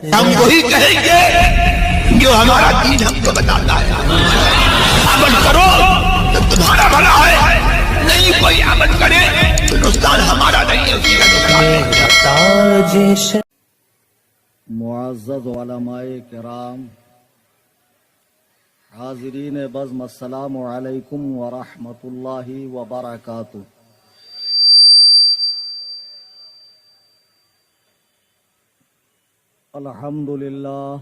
ہم وہی کہیں گے جو ہمارا دین ہم کو بتاتا ہے. عمل کرو تو تمہارا بھلا ہے, نہیں کوئی عمل کرے تو نقصان ہمارا نہیں ہے, اسی کا نقصان. معزز علماء کرام, حاضرین بزم, السلام علیکم ورحمۃ اللہ وبرکاتہ. الحمد للہ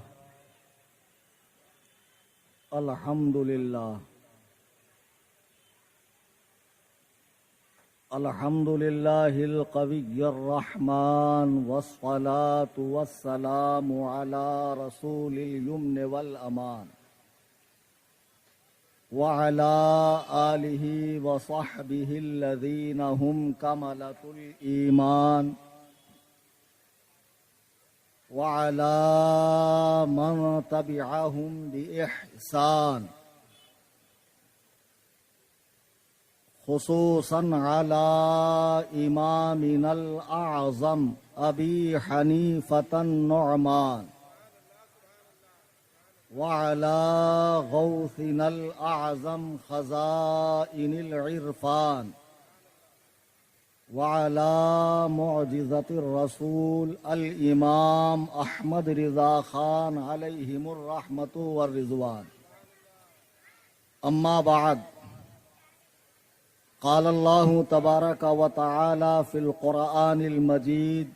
الحمد للہ الحمد للہ القوی الرحمن والصلاة والسلام علی رسول الیمن والامان وعلى آلہ وصحبہ الذین هم کملۃ الایمان وعلى من تبعهم بإحسان, خصوصا على إمامنا الأعظم أبي حنيفة النعمان وعلى غوثنا الأعظم خزائن العرفان وعلى معجزة الرسول الإمام أحمد رضا خان عليهم الرحمة والرضوان. أما بعد, قال الله تبارك وتعالى في القرآن المجيد: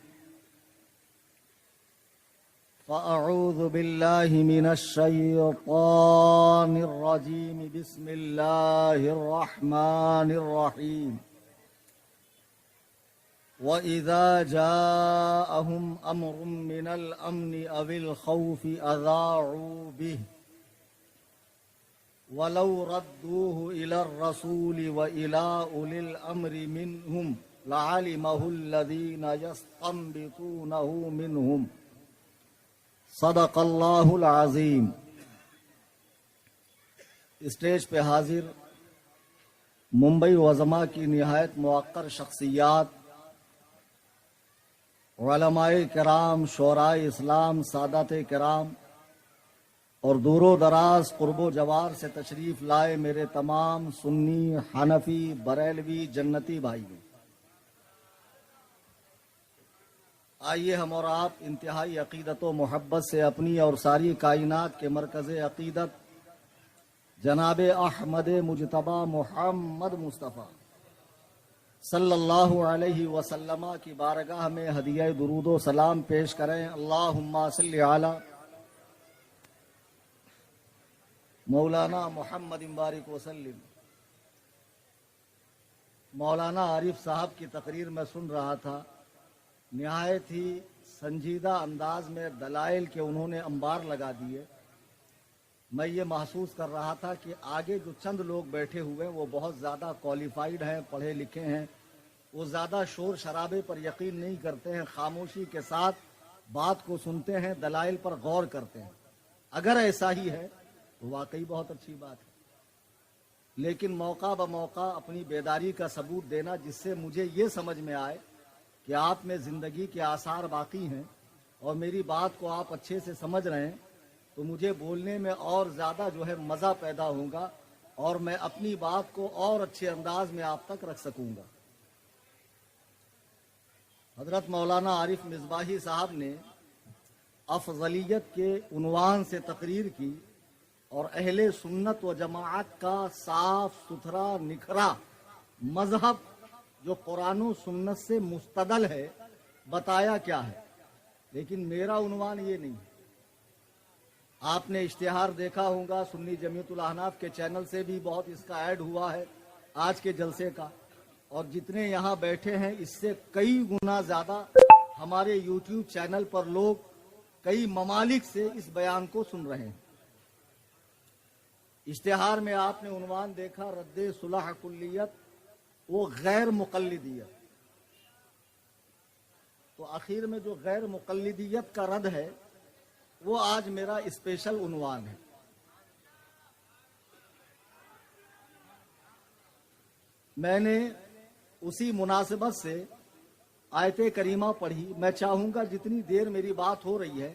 فأعوذ بالله من الشيطان الرجيم, بسم الله الرحمن الرحيم. وَإِذَا جَاءَهُمْ أَمْرٌ مِّنَ الْأَمْنِ أَوِ الْخَوْفِ أَذَاعُوا بِهِ وَلَوْ رَدُّوهُ إِلَى الرَّسُولِ وَإِلَى أُولِي الْأَمْرِ مِنْهُمْ لَعَلِمَهُ الَّذِينَ يَسْتَنبِطُونَهُ مِنْهُمْ. صدق اللہ العظیم. اسٹیج پہ حاضر ممبئی وزما کی نہایت موقر شخصیات, علماء کرام, شعراء اسلام, سادات کرام اور دور و دراز قرب و جوار سے تشریف لائے میرے تمام سنی, حنفی, بریلوی, جنتی بھائیوں, آئیے ہم اور آپ انتہائی عقیدت و محبت سے اپنی اور ساری کائنات کے مرکز عقیدت جناب احمد مجتبی محمد مصطفیٰ صلی اللہ علیہ وسلم کی بارگاہ میں ہدیہ درود و سلام پیش کریں. اللہم صلی علی مولانا محمد بارک وسلم. مولانا عارف صاحب کی تقریر میں سن رہا تھا, نہایت ہی سنجیدہ انداز میں دلائل کے انہوں نے انبار لگا دیے. میں یہ محسوس کر رہا تھا کہ آگے جو چند لوگ بیٹھے ہوئے وہ بہت زیادہ کوالیفائیڈ ہیں, پڑھے لکھے ہیں, وہ زیادہ شور شرابے پر یقین نہیں کرتے ہیں, خاموشی کے ساتھ بات کو سنتے ہیں, دلائل پر غور کرتے ہیں. اگر ایسا ہی ہے تو واقعی بہت اچھی بات ہے, لیکن موقع بموقع اپنی بیداری کا ثبوت دینا جس سے مجھے یہ سمجھ میں آئے کہ آپ میں زندگی کے آثار باقی ہیں اور میری بات کو آپ اچھے سے سمجھ رہے ہیں, تو مجھے بولنے میں اور زیادہ جو ہے مزہ پیدا ہوگا اور میں اپنی بات کو اور اچھے انداز میں آپ تک رکھ سکوں گا. حضرت مولانا عارف مصباحی صاحب نے افضلیت کے عنوان سے تقریر کی اور اہل سنت و جماعت کا صاف ستھرا نکھرا مذہب جو قرآن و سنت سے مستدل ہے بتایا کیا ہے. لیکن میرا عنوان یہ نہیں ہے. آپ نے اشتہار دیکھا ہوگا, سنی جمیعت الاحناف کے چینل سے بھی بہت اس کا ایڈ ہوا ہے آج کے جلسے کا, اور جتنے یہاں بیٹھے ہیں اس سے کئی گنا زیادہ ہمارے یوٹیوب چینل پر لوگ کئی ممالک سے اس بیان کو سن رہے ہیں. اشتہار میں آپ نے عنوان دیکھا, رد صلح کلیت وہ غیر مقلدیت. تو آخر میں جو غیر مقلدیت کا رد ہے وہ آج میرا اسپیشل عنوان ہے. میں نے اسی مناسبت سے آیت کریمہ پڑھی. میں چاہوں گا جتنی دیر میری بات ہو رہی ہے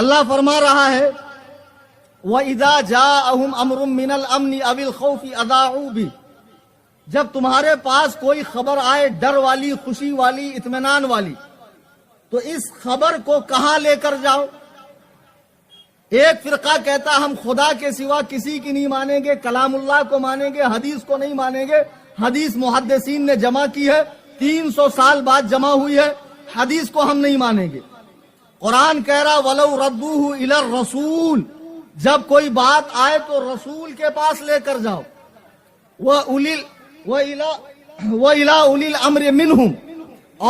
اللہ فرما رہا ہے وَإِذَا جَاءَهُمْ أَمْرٌ مِّنَ الْأَمْنِ أَوِ الْخَوْفِ أَذَاعُوا بِهِ، جب تمہارے پاس کوئی خبر آئے ڈر والی، خوشی والی، اطمینان والی، تو اس خبر کو کہاں لے کر جاؤ؟ ایک فرقہ کہتا ہم خدا کے سوا کسی کی نہیں مانیں گے، کلام اللہ کو مانیں گے، حدیث کو نہیں مانیں گے۔ حدیث محدثین نے جمع کی ہے، 300 سال بعد جمع ہوئی ہے، حدیث کو ہم نہیں مانیں گے۔ قرآن کہہ رہا وَلَوْ رَدُّوهُ إِلَى الرَّسُولِ، جب کوئی بات آئے تو رسول کے پاس لے کر جاؤ۔ وَإِلَىٰ أُولِي الْأَمْرِ مِنْهُمْ،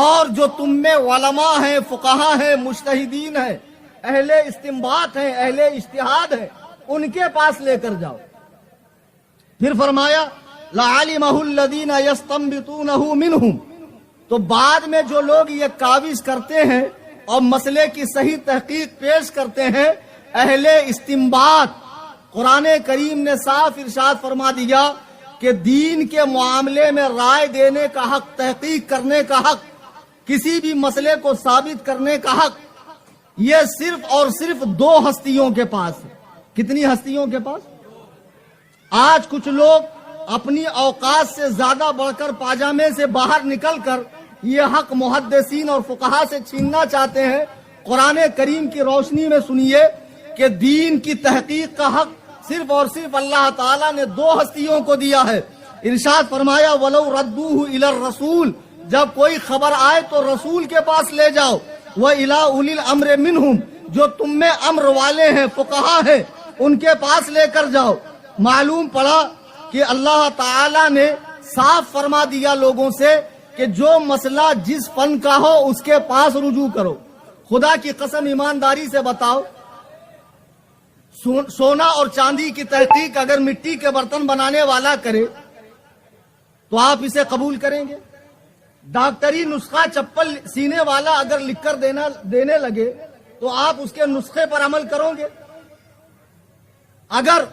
اور جو تم میں علماء ہیں، فقہا ہیں، مجتہدین ہیں، اہل استنباط ہیں، اہل اجتہاد ہیں، ان کے پاس لے کر جاؤ۔ پھر فرمایا لَعَلِمَهُ الَّذِينَ يَسْتَنبِطُونَهُ مِنْهُمْ، تو بعد میں جو لوگ یہ کاوش کرتے ہیں اور مسئلے کی صحیح تحقیق پیش کرتے ہیں، اہل استنباط، قرآن کریم نے صاف ارشاد فرما دیا کہ دین کے معاملے میں رائے دینے کا حق، تحقیق کرنے کا حق، کسی بھی مسئلے کو ثابت کرنے کا حق، یہ صرف اور صرف 2 ہستیوں کے پاس ہے۔ کتنی ہستیوں کے پاس؟ آج کچھ لوگ اپنی اوقات سے زیادہ بڑھ کر پاجامے سے باہر نکل کر یہ حق محدثین اور فقہا سے چھیننا چاہتے ہیں۔ قرآن کریم کی روشنی میں سنیے کہ دین کی تحقیق کا حق صرف اور صرف اللہ تعالیٰ نے 2 ہستیوں کو دیا ہے۔ ارشاد فرمایا وَلَوْ رَدُّوهُ إِلَى الرَّسُولِ، جب کوئی خبر آئے تو رسول کے پاس لے جاؤ۔ وَإِلَىٰ أُولِي الْأَمْرِ مِنْهُمْ، جو تم میں امر والے ہیں، فقہا ہیں، ان کے پاس لے کر جاؤ۔ معلوم پڑا کہ اللہ تعالیٰ نے صاف فرما دیا لوگوں سے کہ جو مسئلہ جس فن کا ہو اس کے پاس رجوع کرو۔ خدا کی قسم ایمانداری سے بتاؤ، سونا اور چاندی کی تحقیق اگر مٹی کے برتن بنانے والا کرے تو آپ اسے قبول کریں گے؟ ڈاکٹری نسخہ چپل سینے والا اگر لکھ کر دینے لگے تو آپ اس کے نسخے پر عمل کرو گے؟ اگر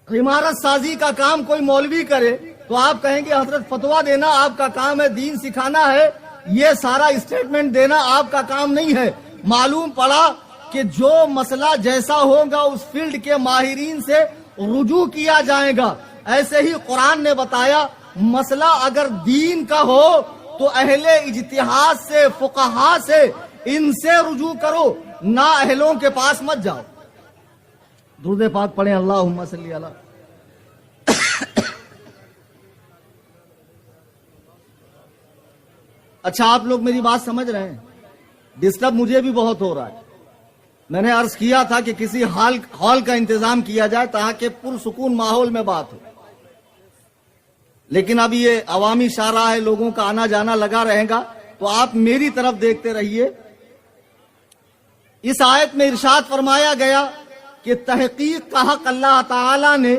عمارت سازی کا کام کوئی مولوی کرے تو آپ کہیں گے حضرت فتویٰ دینا آپ کا کام ہے، دین سکھانا ہے، یہ سارا اسٹیٹمنٹ دینا آپ کا کام نہیں ہے۔ معلوم پڑا کہ جو مسئلہ جیسا ہوگا اس فیلڈ کے ماہرین سے رجوع کیا جائے گا۔ ایسے ہی قرآن نے بتایا مسئلہ اگر دین کا ہو تو اہل اجتہاد سے، فقہا سے، ان سے رجوع کرو، نہ اہلوں کے پاس مت جاؤ۔ درود پاک پڑھیں اللہم صلی علی۔ اچھا آپ لوگ میری بات سمجھ رہے ہیں؟ ڈسٹرب مجھے بھی بہت ہو رہا ہے۔ میں نے عرض کیا تھا کہ کسی ہال کا انتظام کیا جائے تاکہ پرسکون ماحول میں بات ہو، لیکن اب یہ عوامی شاہراہ ہے، لوگوں کا آنا جانا لگا رہے گا، تو آپ میری طرف دیکھتے رہیے۔ اس آیت میں ارشاد فرمایا گیا کہ تحقیق کا حق اللہ تعالی نے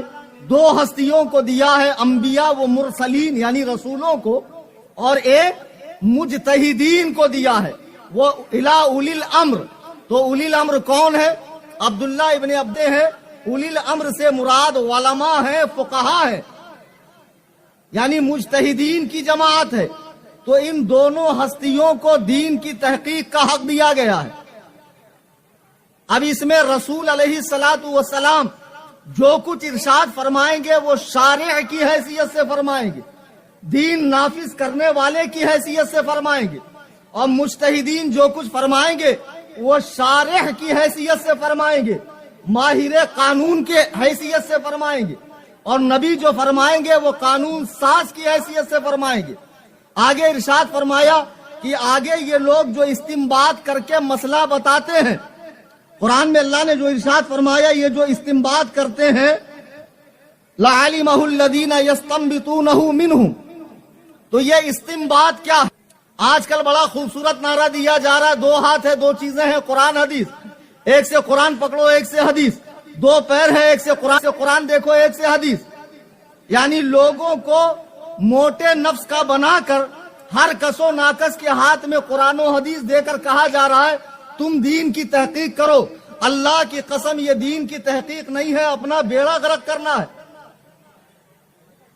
2 ہستیوں کو دیا ہے، انبیاء و مرسلین یعنی رسولوں کو، اور ایک مجتہدین کو دیا ہے، وہ الی اولی الامر۔ تو اولی الامر کون ہے؟ عبداللہ ابن عبدے ہے۔ اولی الامر سے مراد علماء ہیں، فقہا ہیں، یعنی مجتہدین کی جماعت ہے۔ تو ان دونوں ہستیوں کو دین کی تحقیق کا حق دیا گیا ہے۔ اب اس میں رسول علیہ الصلوۃ والسلام جو کچھ ارشاد فرمائیں گے وہ شارع کی حیثیت سے فرمائیں گے، دین نافذ کرنے والے کی حیثیت سے فرمائیں گے، اور مجتہدین جو کچھ فرمائیں گے وہ شارع کی حیثیت سے فرمائیں گے، ماہر قانون کے حیثیت سے فرمائیں گے، اور نبی جو فرمائیں گے وہ قانون ساز کی حیثیت سے فرمائیں گے۔ آگے ارشاد فرمایا کہ آگے یہ لوگ جو استنباط کر کے مسئلہ بتاتے ہیں، قرآن میں اللہ نے جو ارشاد فرمایا یہ جو استنباط کرتے ہیں لَعَلِمَهُ الَّذِينَ يَسْتَنبِطُونَهُ مِنْهُمْ، تو یہ استنباط کیا ہے؟ آج کل بڑا خوبصورت نعرہ دیا جا رہا ہے 2 ہاتھ ہے 2 چیزیں ہیں، قرآن حدیث، ایک سے قرآن پکڑو ایک سے حدیث، 2 پیر ہے ایک سے قرآن دیکھو ایک سے حدیث، یعنی لوگوں کو موٹے نفس کا بنا کر ہر کس و ناکس کے ہاتھ میں قرآن و حدیث دے کر کہا جا رہا ہے تم دین کی تحقیق کرو۔ اللہ کی قسم یہ دین کی تحقیق نہیں ہے، اپنا بیڑا غرق کرنا ہے،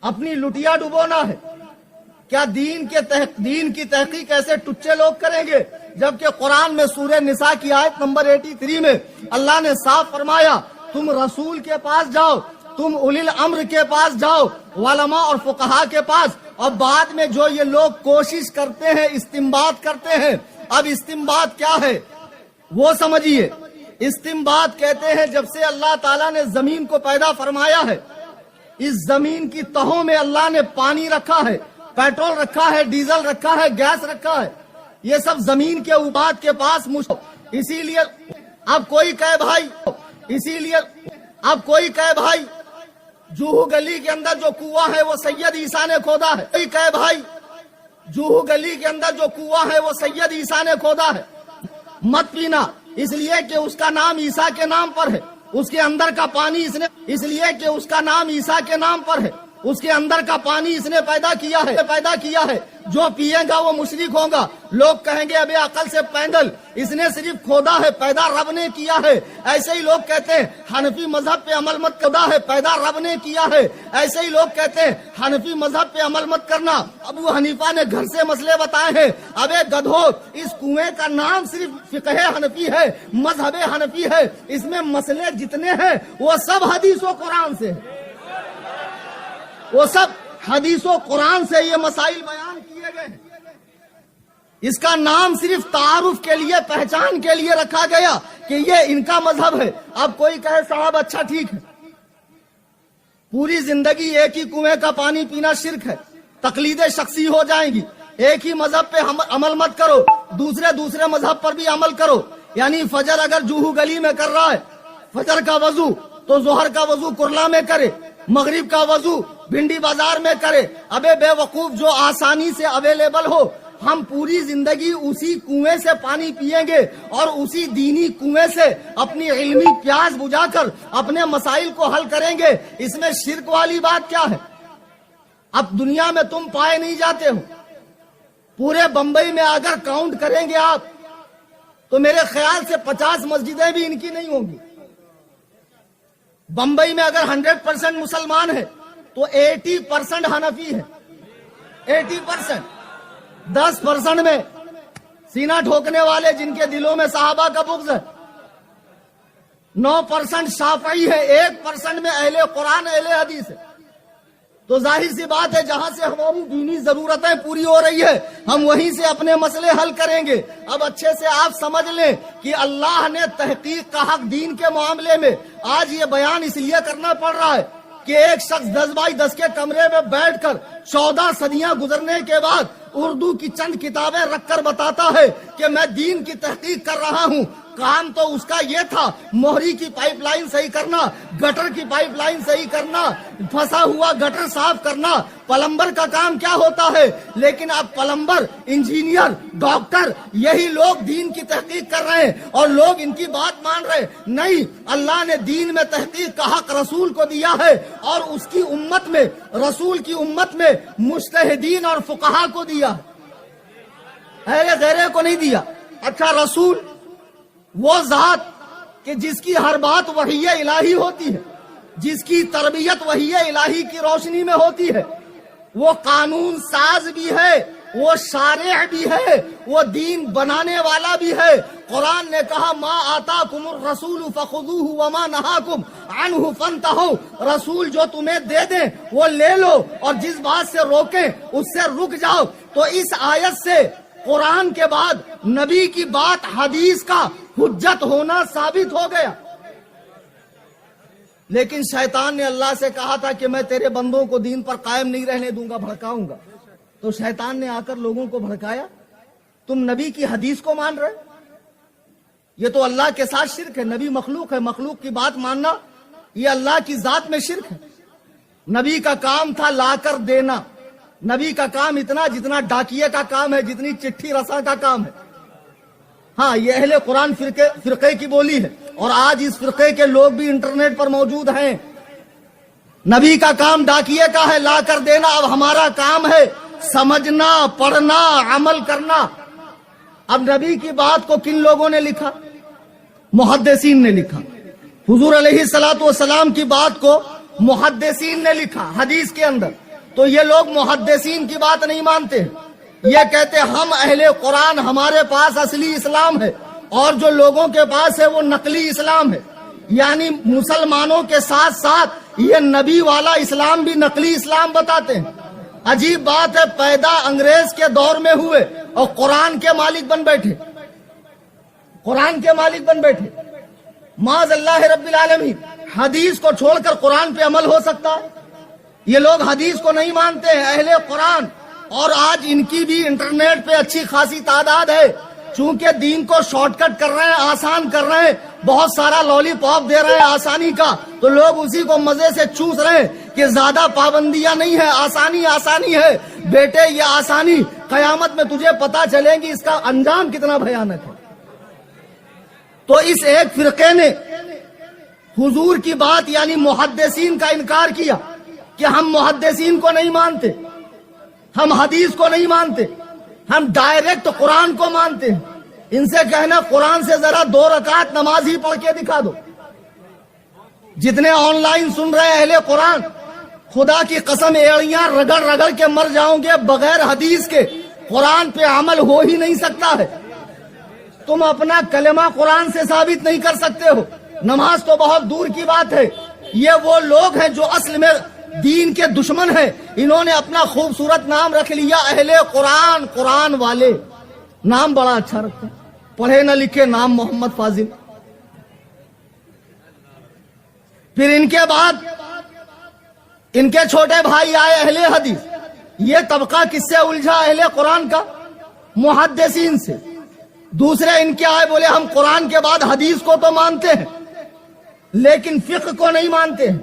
اپنی لٹیا ڈبونا ہے۔ کیا دین کی تحقیق ایسے ٹچے لوگ کریں گے؟ جبکہ قرآن میں سورہ نساء کی آیت نمبر 83 میں اللہ نے صاف فرمایا تم رسول کے پاس جاؤ، تم اولی الامر کے پاس جاؤ، علماء اور فقہا کے پاس، اور بعد میں جو یہ لوگ کوشش کرتے ہیں استنباط کرتے ہیں۔ اب استنباط کیا ہے وہ سمجھیے۔ استنباط کہتے ہیں جب سے اللہ تعالیٰ نے زمین کو پیدا فرمایا ہے، اس زمین کی تہوں میں اللہ نے پانی رکھا ہے، پیٹرول رکھا ہے، ڈیزل رکھا ہے، گیس رکھا ہے، یہ سب زمین کے اوبات کے پاس اسی لیے اب کوئی کہے بھائی جوہو گلی کے اندر جو کنواں ہے وہ سید عیسیٰ نے کھودا ہے، کوئی کہے بھائی جوہو گلی کے اندر جو کنواں ہے وہ سید عیسیٰ نے کھودا ہے، مت پینا اس لیے کہ اس کا نام عیسیٰ کے نام پر ہے، اس کے اندر کا پانی اس لیے کہ اس کا نام عیسیٰ کے نام پر ہے، اس کے اندر کا پانی اس نے پیدا کیا ہے، جو پیے گا وہ مشرک ہوگا۔ لوگ کہیں گے ابے عقل سے پینگل، اس نے صرف کھودا ہے، پیدا رب نے کیا ہے۔ ایسے ہی لوگ کہتے ہیں حنفی مذہب پہ عمل مت کرنا ہے، پیدا رب نے کیا ہے۔ ایسے ہی لوگ کہتے ہیں حنفی مذہب پہ عمل مت کرنا، ابو حنیفہ نے گھر سے مسئلے بتائے ہیں۔ ابے گدھو، اس کنویں کا نام صرف فقہ حنفی ہے، مذہب حنفی ہے، اس میں مسئلے جتنے ہیں وہ سب حدیث و قرآن سے ہیں، وہ سب حدیث و قرآن سے یہ مسائل بیان کیے گئے ہیں۔ اس کا نام صرف تعارف کے لیے، پہچان کے لیے رکھا گیا کہ یہ ان کا مذہب ہے۔ اب کوئی کہے صاحب اچھا ٹھیک ہے، پوری زندگی ایک ہی کنویں کا پانی پینا شرک ہے، تقلیدیں شخصی ہو جائیں گی، ایک ہی مذہب پہ عمل مت کرو، دوسرے مذہب پر بھی عمل کرو۔ یعنی فجر اگر جوہو گلی میں کر رہا ہے فجر کا وضو، تو ظہر کا وضو کرلا میں کرے، مغرب کا وضو بھنڈی بازار میں کرے۔ ابے بے وقوف، جو آسانی سے اویلیبل ہو، ہم پوری زندگی اسی کنویں سے پانی پیئیں گے اور اسی دینی کنویں سے اپنی علمی پیاس بجھا کر اپنے مسائل کو حل کریں گے۔ اس میں شرک والی بات کیا ہے؟ اب دنیا میں تم پائے نہیں جاتے ہو، پورے بمبئی میں اگر کاؤنٹ کریں گے آپ تو میرے خیال سے 50 مسجدیں بھی ان کی نہیں ہوں گی۔ بمبئی میں اگر 100% مسلمان ہے تو 80% حنفی ہے، 80%۔ 10% میں سینہ ٹھوکنے والے جن کے دلوں میں صحابہ کا بغض ہے، 9% شافعی ہے، 1% میں اہل قرآن اہل حدیث ہے۔ تو ظاہر سی بات ہے جہاں سے ہماری دینی ضرورتیں پوری ہو رہی ہے ہم وہیں سے اپنے مسئلے حل کریں گے۔ اب اچھے سے آپ سمجھ لیں کہ اللہ نے تحقیق کا حق دین کے معاملے میں آج یہ بیان اس لیے کرنا پڑ رہا ہے کہ ایک شخص 10x10 کے کمرے میں بیٹھ کر 14 صدیاں گزرنے کے بعد اردو کی چند کتابیں رکھ کر بتاتا ہے کہ میں دین کی تحقیق کر رہا ہوں۔ کام تو اس کا یہ تھا موہری کی پائپ لائن صحیح کرنا، گٹر کی پائپ لائن صحیح کرنا، پھنسا ہوا گٹر صاف کرنا۔ پلمبر کا کام کیا ہوتا ہے؟ لیکن اب پلمبر، انجینئر، ڈاکٹر، یہی لوگ دین کی تحقیق کر رہے ہیں اور لوگ ان کی بات مان رہے ہیں۔ نہیں، اللہ نے دین میں تحقیق کا حق رسول کو دیا ہے اور اس کی امت میں، رسول کی امت میں مجتہدین اور فقہا کو دیا، اہل غیرے کو نہیں دیا۔ اچھا، رسول وہ ذات کہ جس کی ہر بات وحی الہی ہوتی ہے، جس کی تربیت وحی الہی کی روشنی میں ہوتی ہے، وہ قانون ساز بھی ہے، وہ شارع بھی ہے، وہ دین بنانے والا بھی ہے۔ قرآن نے کہا ما آتاکم الرسول فخذوہ وما نہاکم عنہ فانتہوا، رسول جو تمہیں دے دیں وہ لے لو اور جس بات سے روکیں اس سے رک جاؤ۔ تو اس آیت سے قرآن کے بعد نبی کی بات حدیث کا حجت ہونا ثابت ہو گیا۔ لیکن شیطان نے اللہ سے کہا تھا کہ میں تیرے بندوں کو دین پر قائم نہیں رہنے دوں گا، بھڑکاؤں گا۔ تو شیطان نے آ کر لوگوں کو بھڑکایا، تم نبی کی حدیث کو مان رہے، یہ تو اللہ کے ساتھ شرک ہے۔ نبی مخلوق ہے، مخلوق کی بات ماننا یہ اللہ کی ذات میں شرک ہے۔ نبی کا کام تھا لا کر دینا، نبی کا کام اتنا جتنا ڈاکیے کا کام ہے، جتنی چٹھی رساں کا کام ہے۔ ہاں، یہ اہل قرآن فرقے کی بولی ہے اور آج اس فرقے کے لوگ بھی انٹرنیٹ پر موجود ہیں۔ نبی کا کام ڈاکیے کا ہے، لا کر دینا۔ اب ہمارا کام ہے سمجھنا، پڑھنا، عمل کرنا۔ اب نبی کی بات کو کن لوگوں نے لکھا؟ محدثین نے لکھا۔ حضور علیہ الصلوۃ والسلام کی بات کو محدثین نے لکھا حدیث کے اندر۔ تو یہ لوگ محدثین کی بات نہیں مانتے، یہ کہتے ہم اہل قرآن ہمارے پاس اصلی اسلام ہے اور جو لوگوں کے پاس ہے وہ نقلی اسلام ہے، یعنی مسلمانوں کے ساتھ ساتھ یہ نبی والا اسلام بھی نقلی اسلام بتاتے ہیں۔ عجیب بات ہے، پیدا انگریز کے دور میں ہوئے اور قرآن کے مالک بن بیٹھے، قرآن کے مالک بن بیٹھے۔ معاذ اللہ رب العالمین، حدیث کو چھوڑ کر قرآن پہ عمل ہو سکتا ہے؟ یہ لوگ حدیث کو نہیں مانتے ہیں، اہل قرآن، اور آج ان کی بھی انٹرنیٹ پہ اچھی خاصی تعداد ہے، چونکہ دین کو شارٹ کٹ کر رہے ہیں، آسان کر رہے ہیں، بہت سارا لالی پاپ دے رہے ہیں آسانی کا، تو لوگ اسی کو مزے سے چوس رہے ہیں کہ زیادہ پابندیاں نہیں ہے، آسانی آسانی ہے۔ بیٹے یہ آسانی قیامت میں تجھے پتا چلے گی اس کا انجام کتنا بھیانک ہے۔ تو اس ایک فرقے نے حضور کی بات یعنی محدثین کا انکار کیا کہ ہم محدثین کو نہیں مانتے، ہم حدیث کو نہیں مانتے، ہم ڈائریکٹ قرآن کو مانتے ہیں۔ ان سے کہنا قرآن سے ذرا 2 رکعت نماز ہی پڑھ کے دکھا دو۔ جتنے آن لائن سن رہے اہل قرآن، خدا کی قسم ایڑیاں رگڑ رگڑ کے مر جاؤں گے، بغیر حدیث کے قرآن پہ عمل ہو ہی نہیں سکتا ہے۔ تم اپنا کلمہ قرآن سے ثابت نہیں کر سکتے ہو، نماز تو بہت دور کی بات ہے۔ یہ وہ لوگ ہیں جو اصل میں دین کے دشمن ہیں، انہوں نے اپنا خوبصورت نام رکھ لیا اہل قرآن، قرآن والے، نام بڑا اچھا رکھتے ہیں، پڑھے نہ لکھے نام محمد فاضل۔ پھر ان کے بعد ان کے چھوٹے بھائی آئے اہل حدیث، یہ طبقہ کس سے الجھا؟ اہل قرآن کا، محدثین سے۔ دوسرے ان کے آئے، بولے ہم قرآن کے بعد حدیث کو تو مانتے ہیں لیکن فقہ کو نہیں مانتے ہیں،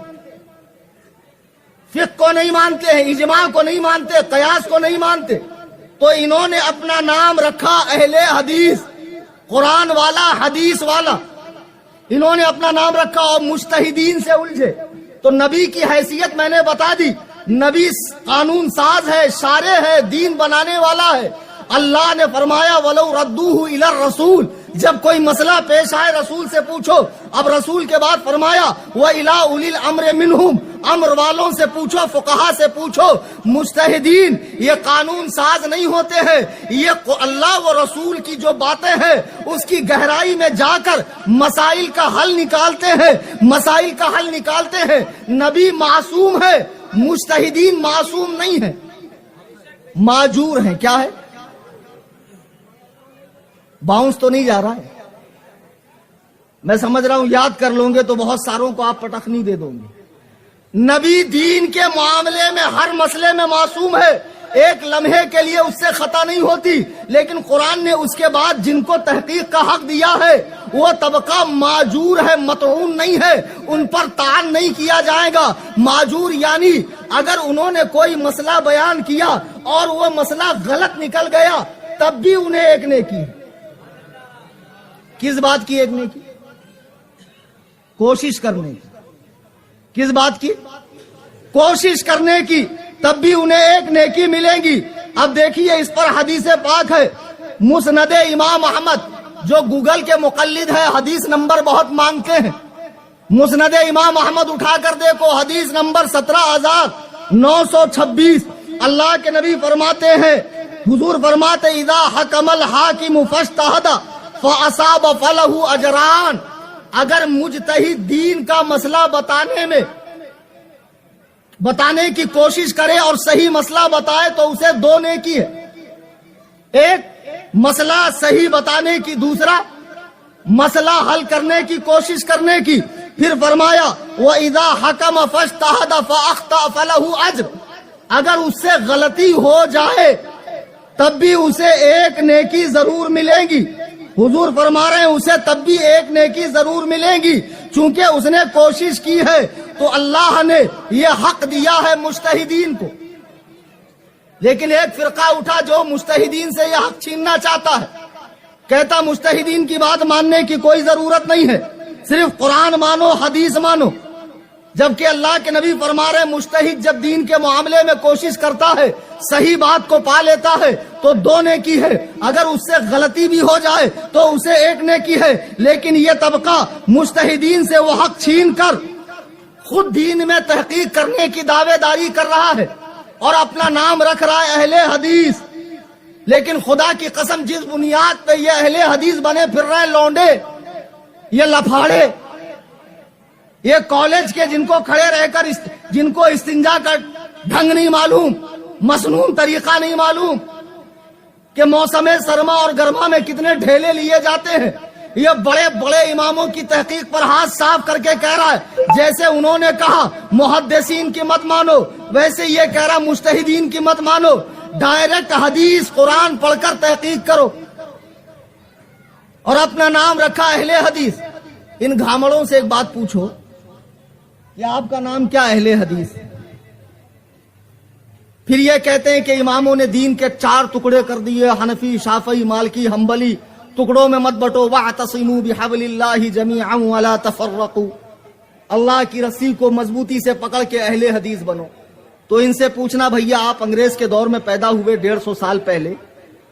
فقہ کو نہیں مانتے ہیں، اجماع کو نہیں مانتے، قیاس کو نہیں مانتے۔ تو انہوں نے اپنا نام رکھا اہل حدیث، قرآن والا، حدیث والا، انہوں نے اپنا نام رکھا اور مجتہدین سے الجھے۔ تو نبی کی حیثیت میں نے بتا دی، نبی قانون ساز ہے، شارع ہے، دین بنانے والا ہے۔ اللہ نے فرمایا وَلَوْ رَدُّوهُ إِلَى الرَّسُولِ، جب کوئی مسئلہ پیش آئے رسول سے پوچھو۔ اب رسول کے بعد فرمایا وَإِلَىٰ أُولِي الْأَمْرِ مِنْهُمْ، امر والوں سے پوچھو، فقہا سے پوچھو۔ مجتہدین یہ قانون ساز نہیں ہوتے ہیں، یہ اللہ و رسول کی جو باتیں ہیں اس کی گہرائی میں جا کر مسائل کا حل نکالتے ہیں، مسائل کا حل نکالتے ہیں۔ نبی معصوم ہے، مجتہدین معصوم نہیں ہیں، معجور ہیں۔ کیا ہے؟ باؤنس تو نہیں جا رہا ہے، میں سمجھ رہا ہوں یاد کر لوں گے تو بہت ساروں کو آپ پٹخنی دے دوں گے۔ نبی دین کے معاملے میں ہر مسئلے میں معصوم ہے، ایک لمحے کے لیے اس سے خطا نہیں ہوتی، لیکن قرآن نے اس کے بعد جن کو تحقیق کا حق دیا ہے وہ طبقہ معجور ہے، مطعون نہیں ہے، ان پر طعن نہیں کیا جائے گا۔ معجور یعنی اگر انہوں نے کوئی مسئلہ بیان کیا اور وہ مسئلہ غلط نکل گیا تب بھی انہیں ایک نیکی ہے۔ کس بات کی ایک نیکی؟ کوشش کرنے کی۔ کس بات کی؟ کوشش کرنے کی، تب بھی انہیں ایک نیکی ملے گی۔ اب دیکھیے اس پر حدیث پاک ہے، مسند امام احمد، جو گوگل کے مقلد ہے حدیث نمبر بہت مانگتے ہیں، مسند امام احمد اٹھا کر دیکھو، حدیث نمبر 17926۔ اللہ کے نبی فرماتے ہیں، حضور فرماتے اذا حکم الحاکم فاجتہد فاصاب فلہ اجران، اگر مجتہد دین کا مسئلہ بتانے کی کوشش کرے اور صحیح مسئلہ بتائے تو اسے 2 نیکی ہے، ایک مسئلہ صحیح بتانے کی، دوسرا مسئلہ حل کرنے کی کوشش کرنے کی۔ پھر فرمایا وَإِذَا حَكَمَ فَاجْتَهَدَ فَأَخْطَأَ فَلَهُ أَجْرٌ، اگر اس سے غلطی ہو جائے تب بھی اسے ایک نیکی ضرور ملے گی۔ حضور فرما رہے ہیں اسے تب بھی ایک نیکی ضرور ملے گی، چونکہ اس نے کوشش کی ہے۔ تو اللہ نے یہ حق دیا ہے مجتہدین کو، لیکن ایک فرقہ اٹھا جو مجتہدین سے یہ حق چھیننا چاہتا ہے، کہتا مجتہدین کی بات ماننے کی کوئی ضرورت نہیں ہے، صرف قرآن مانو، حدیث مانو، جبکہ اللہ کے نبی فرما رہے مجتہد جب دین کے معاملے میں کوشش کرتا ہے، صحیح بات کو پا لیتا ہے تو 2 نیکی ہے، اگر اس سے غلطی بھی ہو جائے تو اسے ایک نیکی ہے۔ لیکن یہ طبقہ مجتہدین سے وہ حق چھین کر خود دین میں تحقیق کرنے کی دعوے داری کر رہا ہے اور اپنا نام رکھ رہا ہے اہل حدیث۔ لیکن خدا کی قسم جس بنیاد پہ یہ اہل حدیث بنے پھر رہے لونڈے، یہ لفاڑے، یہ کالج کے جن کو کھڑے رہ کر جن کو استنجا کا ڈھنگ نہیں معلوم، مسنون طریقہ نہیں معلوم کہ موسم سرما اور گرما میں کتنے ڈھیلے لیے جاتے ہیں، یہ بڑے بڑے اماموں کی تحقیق پر ہاتھ صاف کر کے کہہ رہا ہے جیسے انہوں نے کہا محدثین کی مت مانو، ویسے یہ کہہ رہا مجتہدین کی مت مانو، ڈائریکٹ حدیث قرآن پڑھ کر تحقیق کرو، اور اپنا نام رکھا اہل حدیث۔ ان گھامڑوں سے ایک بات پوچھو کہ آپ کا نام کیا اہل حدیث؟ پھر یہ کہتے ہیں کہ اماموں نے دین کے 4 ٹکڑے کر دیے، حنفی، شافعی، مالکی، حنبلی، ٹکڑوں میں مت بٹو، وَاعْتَصِمُوا بِحَبْلِ اللَّهِ جَمِيعًا وَلَا تَفَرَّقُوا، اللہ کی رسی کو مضبوطی سے پکڑ کے اہل حدیث بنو۔ تو ان سے پوچھنا بھیا آپ انگریز کے دور میں پیدا ہوئے 150 سال پہلے،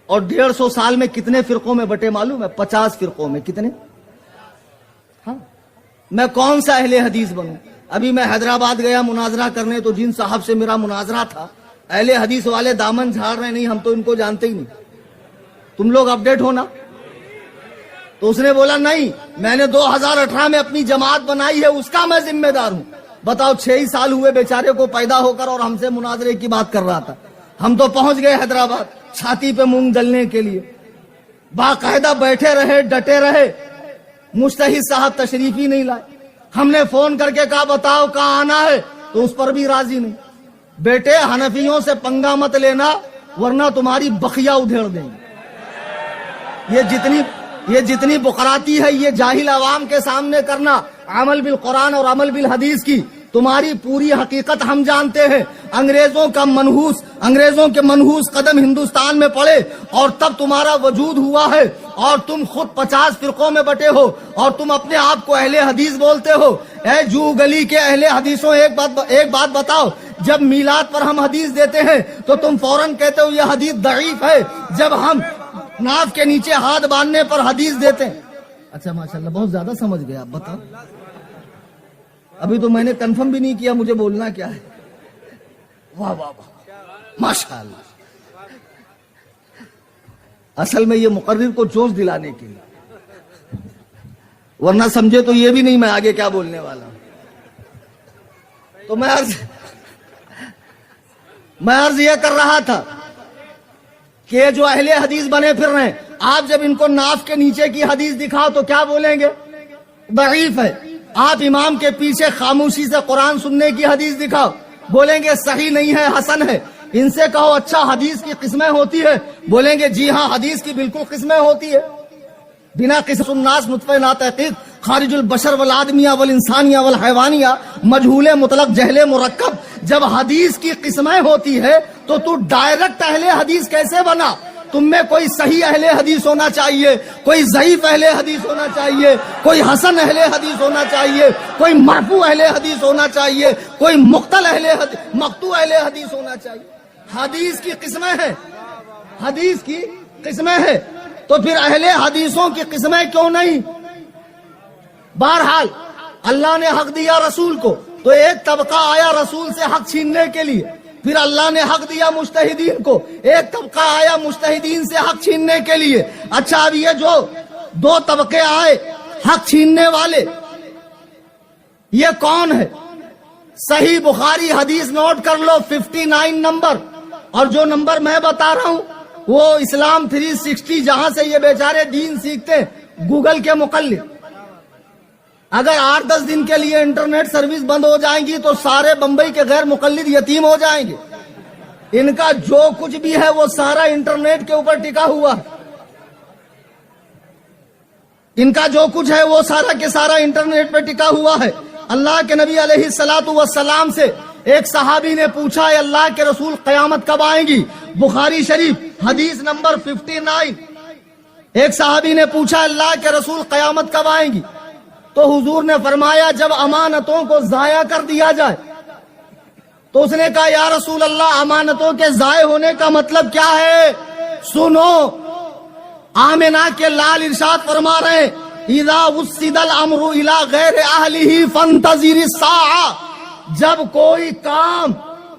اور 150 سال میں کتنے فرقوں میں بٹے معلوم ہے؟ 50 فرقوں میں۔ کتنے؟ ہاں، میں کون سا اہل حدیث بنوں؟ ابھی میں حیدرآباد گیا مناظرہ کرنے، تو جن صاحب سے میرا مناظرہ تھا، اہل حدیث والے دامن جھاڑ رہے، نہیں ہم تو ان کو جانتے ہی نہیں، تم لوگ اپڈیٹ ہونا۔ تو اس نے بولا نہیں، میں نے 2018 میں اپنی جماعت بنائی ہے، اس کا میں ذمہ دار ہوں۔ بتاؤ 6 ہی سال ہوئے بیچارے کو پیدا ہو کر، اور ہم سے مناظرے کی بات کر رہا تھا۔ ہم تو پہنچ گئے حیدرآباد چھاتی پہ مونگ ڈلنے کے لیے، باقاعدہ بیٹھے رہے، ڈٹے رہے، مجتہد صاحب تشریف ہی نہیں لائے۔ ہم نے فون کر کے کہا بتاؤ کہاں آنا ہے، تو اس پر بھی راضی نہیں۔ بیٹے حنفیوں سے پنگا مت لینا ورنہ تمہاری بخیا ادھیڑ دیں گے۔ یہ جتنی بقراتی ہے یہ جاہل عوام کے سامنے کرنا، عمل بالقرآن اور عمل بالحدیث کی تمہاری پوری حقیقت ہم جانتے ہیں۔ انگریزوں کے منحوس قدم ہندوستان میں پڑے اور تب تمہارا وجود ہوا ہے، اور تم خود 50 فرقوں میں بٹے ہو، اور تم اپنے آپ کو اہل حدیث بولتے ہو۔ اے جو گلی کے اہل حدیثوں، ایک بات بتاؤ، جب میلاد پر ہم حدیث دیتے ہیں تو تم فوراً کہتے ہو یہ حدیث ضعیف ہے، جب ہم ناف کے نیچے ہاتھ باندھنے پر حدیث دیتے ہیں۔ اچھا ماشاءاللہ بہت زیادہ سمجھ گیا، بتاؤ ابھی تو میں نے کنفرم بھی نہیں کیا مجھے بولنا کیا ہے۔ واہ واہ واہ ماشاءاللہ، اصل میں یہ مقرر کو جوش دلانے کے لیے، ورنہ سمجھے تو یہ بھی نہیں میں آگے کیا بولنے والا ہوں۔ تو میں عرض یہ کر رہا تھا کہ جو اہل حدیث بنے پھر رہے ہیں، آپ جب ان کو ناف کے نیچے کی حدیث دکھاؤ تو کیا بولیں گے؟ ضعیف ہے۔ آپ امام کے پیچھے خاموشی سے قرآن سننے کی حدیث دکھاؤ، بولیں گے صحیح نہیں ہے، حسن ہے۔ ان سے کہو اچھا حدیث کی قسمیں ہوتی ہے، بولیں گے جی ہاں حدیث کی بالکل قسمیں ہوتی ہے۔ بنا قصص الناس نطفہ لا تحقیق خارج البشر والآدمیہ والانسانیہ والحیوانیہ مجہول مطلق جہل مرکب۔ جب حدیث کی قسمیں ہوتی ہے تو ڈائریکٹ اہل حدیث کیسے بنا؟ تم میں کوئی صحیح اہل حدیث ہونا چاہیے، کوئی ضعیف اہل حدیث ہونا چاہیے، کوئی حسن اہل حدیث ہونا چاہیے، کوئی مرفوع اہل حدیث ہونا چاہیے، کوئی مقطوع اہل حدیث ہونا چاہیے۔ حدیث کی قسمیں ہیں، حدیث کی قسمیں ہیں، تو پھر اہل حدیثوں کی قسمیں کیوں نہیں؟ بہرحال اللہ نے حق دیا رسول کو، تو ایک طبقہ آیا رسول سے حق چھیننے کے لیے، پھر اللہ نے حق دیا مجتہدین کو، ایک طبقہ آیا مجتہدین سے حق چھیننے کے لیے۔ اچھا اب یہ جو 2 طبقے آئے حق چھیننے والے، یہ کون ہے؟ صحیح بخاری حدیث نوٹ کر لو 59 نمبر، اور جو نمبر میں بتا رہا ہوں وہ اسلام 360 جہاں سے یہ بیچارے دین سیکھتے ہیں، گوگل کے مقلد۔ اگر 8-10 دن کے لیے انٹرنیٹ سروس بند ہو جائیں گی تو سارے بمبئی کے غیر مقلد یتیم ہو جائیں گے۔ ان کا جو کچھ بھی ہے وہ سارا انٹرنیٹ کے اوپر ٹکا ہوا ہے، ان کا جو کچھ ہے وہ سارا کے سارا انٹرنیٹ پہ ٹکا ہوا ہے۔ اللہ کے نبی علیہ الصلوۃ والسلام سے ایک صحابی نے پوچھا ہے اللہ کے رسول قیامت کب آئیں گی؟ بخاری شریف حدیث نمبر 59۔ ایک صحابی نے پوچھا اللہ کے رسول قیامت کب آئیں گی؟ تو حضور نے فرمایا جب امانتوں کو ضائع کر دیا جائے۔ تو اس نے کہا یا رسول اللہ امانتوں کے ضائع ہونے کا مطلب کیا ہے؟ سنو، آمنہ کے لال ارشاد فرما رہے ہیں اذا وسد الامر الى غیر اہلہ فانتظر الساعہ، جب کوئی کام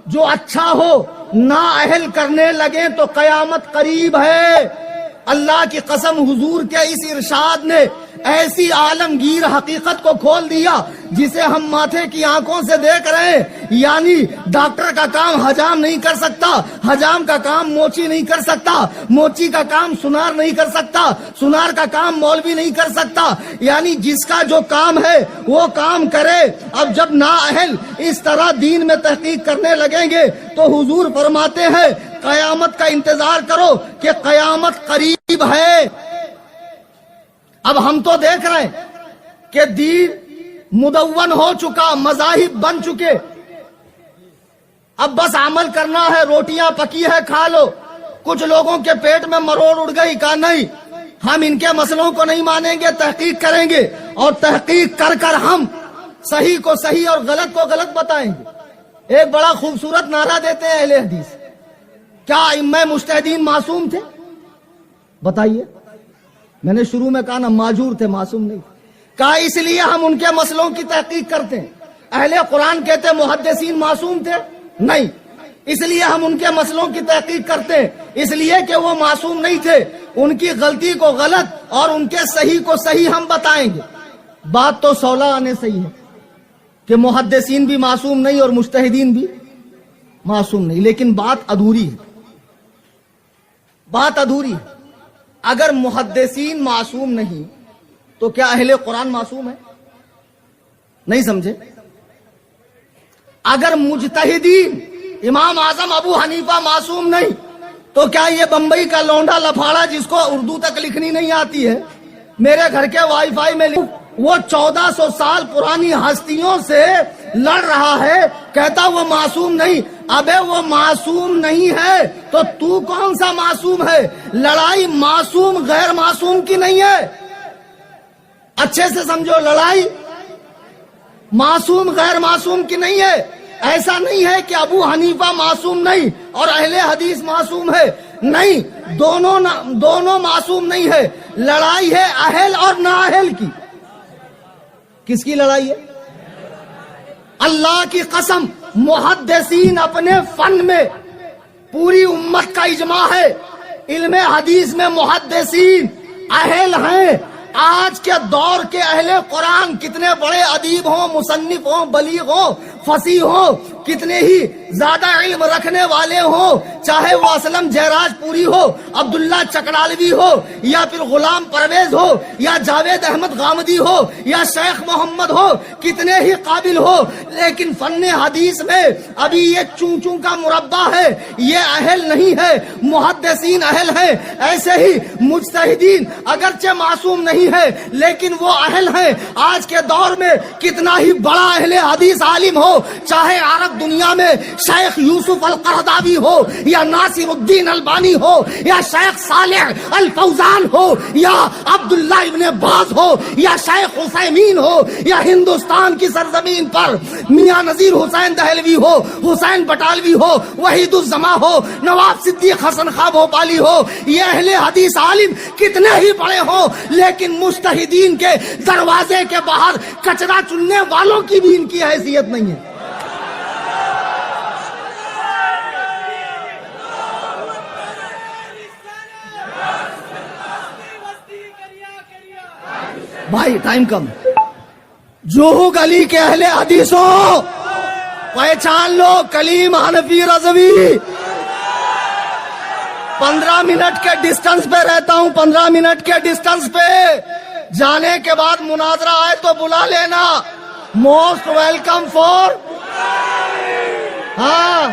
جو اچھا ہو نااہل کرنے لگیں تو قیامت قریب ہے۔ اللہ کی قسم، حضور کے اس ارشاد نے ایسی عالمگیر حقیقت کو کھول دیا جسے ہم ماتھے کی آنکھوں سے دیکھ رہے ہیں۔ یعنی ڈاکٹر کا کام حجام نہیں کر سکتا، حجام کا کام موچی نہیں کر سکتا، موچی کا کام سنار نہیں کر سکتا، سنار کا کام مولوی نہیں کر سکتا۔ یعنی جس کا جو کام ہے وہ کام کرے۔ اب جب نااہل اس طرح دین میں تحقیق کرنے لگیں گے تو حضور فرماتے ہیں قیامت کا انتظار کرو کہ قیامت قریب ہے۔ اب ہم تو دیکھ رہے ہیں کہ دین مدون ہو چکا، مذاہب بن چکے، اب بس عمل کرنا ہے، روٹیاں پکی ہے کھا لو۔ کچھ لوگوں کے پیٹ میں مروڑ اڑ گئی، کہا نہیں ہم ان کے مسئلوں کو نہیں مانیں گے، تحقیق کریں گے، اور تحقیق کر کر ہم صحیح کو صحیح اور غلط کو غلط بتائیں گے۔ ایک بڑا خوبصورت نعرہ دیتے ہیں اہل حدیث، کیا ائمہ مجتہدین معصوم تھے؟ بتائیے۔ میں نے شروع میں کہا نا، معذور تھے، معصوم نہیں۔ کہا اس لیے ہم ان کے مسئلوں کی تحقیق کرتے ہیں۔ اہل قرآن کہتے ہیں محدثین معصوم تھے؟ نہیں، اس لیے ہم ان کے مسئلوں کی تحقیق کرتے ہیں، اس لیے کہ وہ معصوم نہیں تھے، ان کی غلطی کو غلط اور ان کے صحیح کو صحیح ہم بتائیں گے۔ بات تو 16 آنے صحیح ہے کہ محدثین بھی معصوم نہیں اور مجتہدین بھی معصوم نہیں، لیکن بات ادھوری ہے، بات ادھوری ہے۔ اگر محدثین معصوم نہیں تو کیا اہل قرآن معصوم ہے؟ نہیں سمجھے؟ اگر مجتہدین امام اعظم ابو حنیفہ معصوم نہیں تو کیا یہ بمبئی کا لونڈا لفاڑا جس کو اردو تک لکھنی نہیں آتی ہے، میرے گھر کے وائی فائی میں وہ 1400 سال پرانی ہستیوں سے لڑ رہا ہے، کہتا وہ معصوم نہیں؟ ابے وہ معصوم نہیں ہے تو کون سا معصوم ہے؟ لڑائی معصوم غیر معصوم کی نہیں ہے، اچھے سے سمجھو، لڑائی معصوم غیر معصوم کی نہیں ہے۔ ایسا نہیں ہے کہ ابو حنیفہ معصوم نہیں اور اہل حدیث معصوم ہے، نہیں، دونوں معصوم نہیں ہے۔ لڑائی ہے اہل اور نااہل کی۔ کس کی لڑائی ہے؟ اللہ کی قسم، محدثین اپنے فن میں پوری امت کا اجماع ہے، علم حدیث میں محدثین اہل ہیں۔ آج کے دور کے اہل قرآن کتنے بڑے ادیب ہوں، مصنف ہوں، بلیغ ہوں، فصیح ہوں، کتنے ہی زیادہ علم رکھنے والے ہوں، چاہے وہ اسلم جیراج پوری ہو، عبداللہ چکڑالوی ہو، یا پھر غلام پرویز ہو، یا جاوید احمد غامدی ہو، یا شیخ محمد ہو، کتنے ہی قابل ہو، لیکن فن حدیث میں ابھی یہ چون چون کا مربع ہے، یہ اہل نہیں ہے۔ محدثین اہل ہیں، ایسے ہی مجتہدین اگرچہ معصوم نہیں ہے لیکن وہ اہل ہیں۔ آج کے دور میں کتنا ہی بڑا اہل حدیث عالم ہو، چاہے عرب دنیا میں شیخ یوسف القرضاوی ہو، یا ناصر الدین البانی ہو، یا شیخ صالح الفوزان ہو، یا عبداللہ ابن باز ہو، یا شیخ حسیمین ہو، یا ہندوستان کی سرزمین پر میاں نذیر حسین دہلوی ہو، حسین بٹالوی ہو، وحید الزما ہو، نواب صدیق حسن خاں بھوپالی ہو، یہ اہل حدیث عالم کتنے ہی بڑے ہوں، لیکن مجتہدین کے دروازے کے باہر کچرا چننے والوں کی بھی ان کی حیثیت نہیں ہے۔ بھائی ٹائم کم، جوہو گلی کے اہل حدیثوں پہچان لو، کلیم، حنفی، رضوی، 15 منٹ کے ڈسٹنس پہ رہتا ہوں، 15 منٹ کے ڈسٹنس پہ، جانے کے بعد مناظرہ آئے تو بلا لینا، موسٹ ویلکم فور۔ ہاں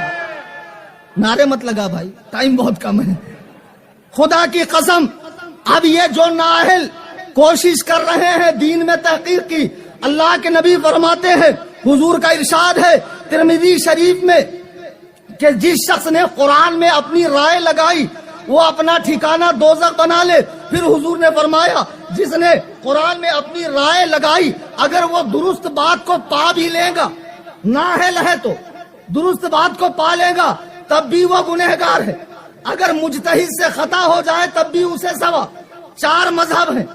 نعرے مت لگا بھائی، ٹائم بہت کم ہے۔ خدا کی قسم، اب یہ جو نااہل کوشش کر رہے ہیں دین میں تحقیق کی، اللہ کے نبی فرماتے ہیں، حضور کا ارشاد ہے ترمذی شریف میں کہ جس شخص نے قرآن میں اپنی رائے لگائی وہ اپنا ٹھکانہ دوزخ بنا لے۔ پھر حضور نے فرمایا جس نے قرآن میں اپنی رائے لگائی اگر وہ درست بات کو پا بھی لے گا، نااہل ہے تو درست بات کو پا لے گا تب بھی وہ گنہگار ہے، اگر مجتہد سے خطا ہو جائے تب بھی اسے سوا۔ 4 مذہب ہیں،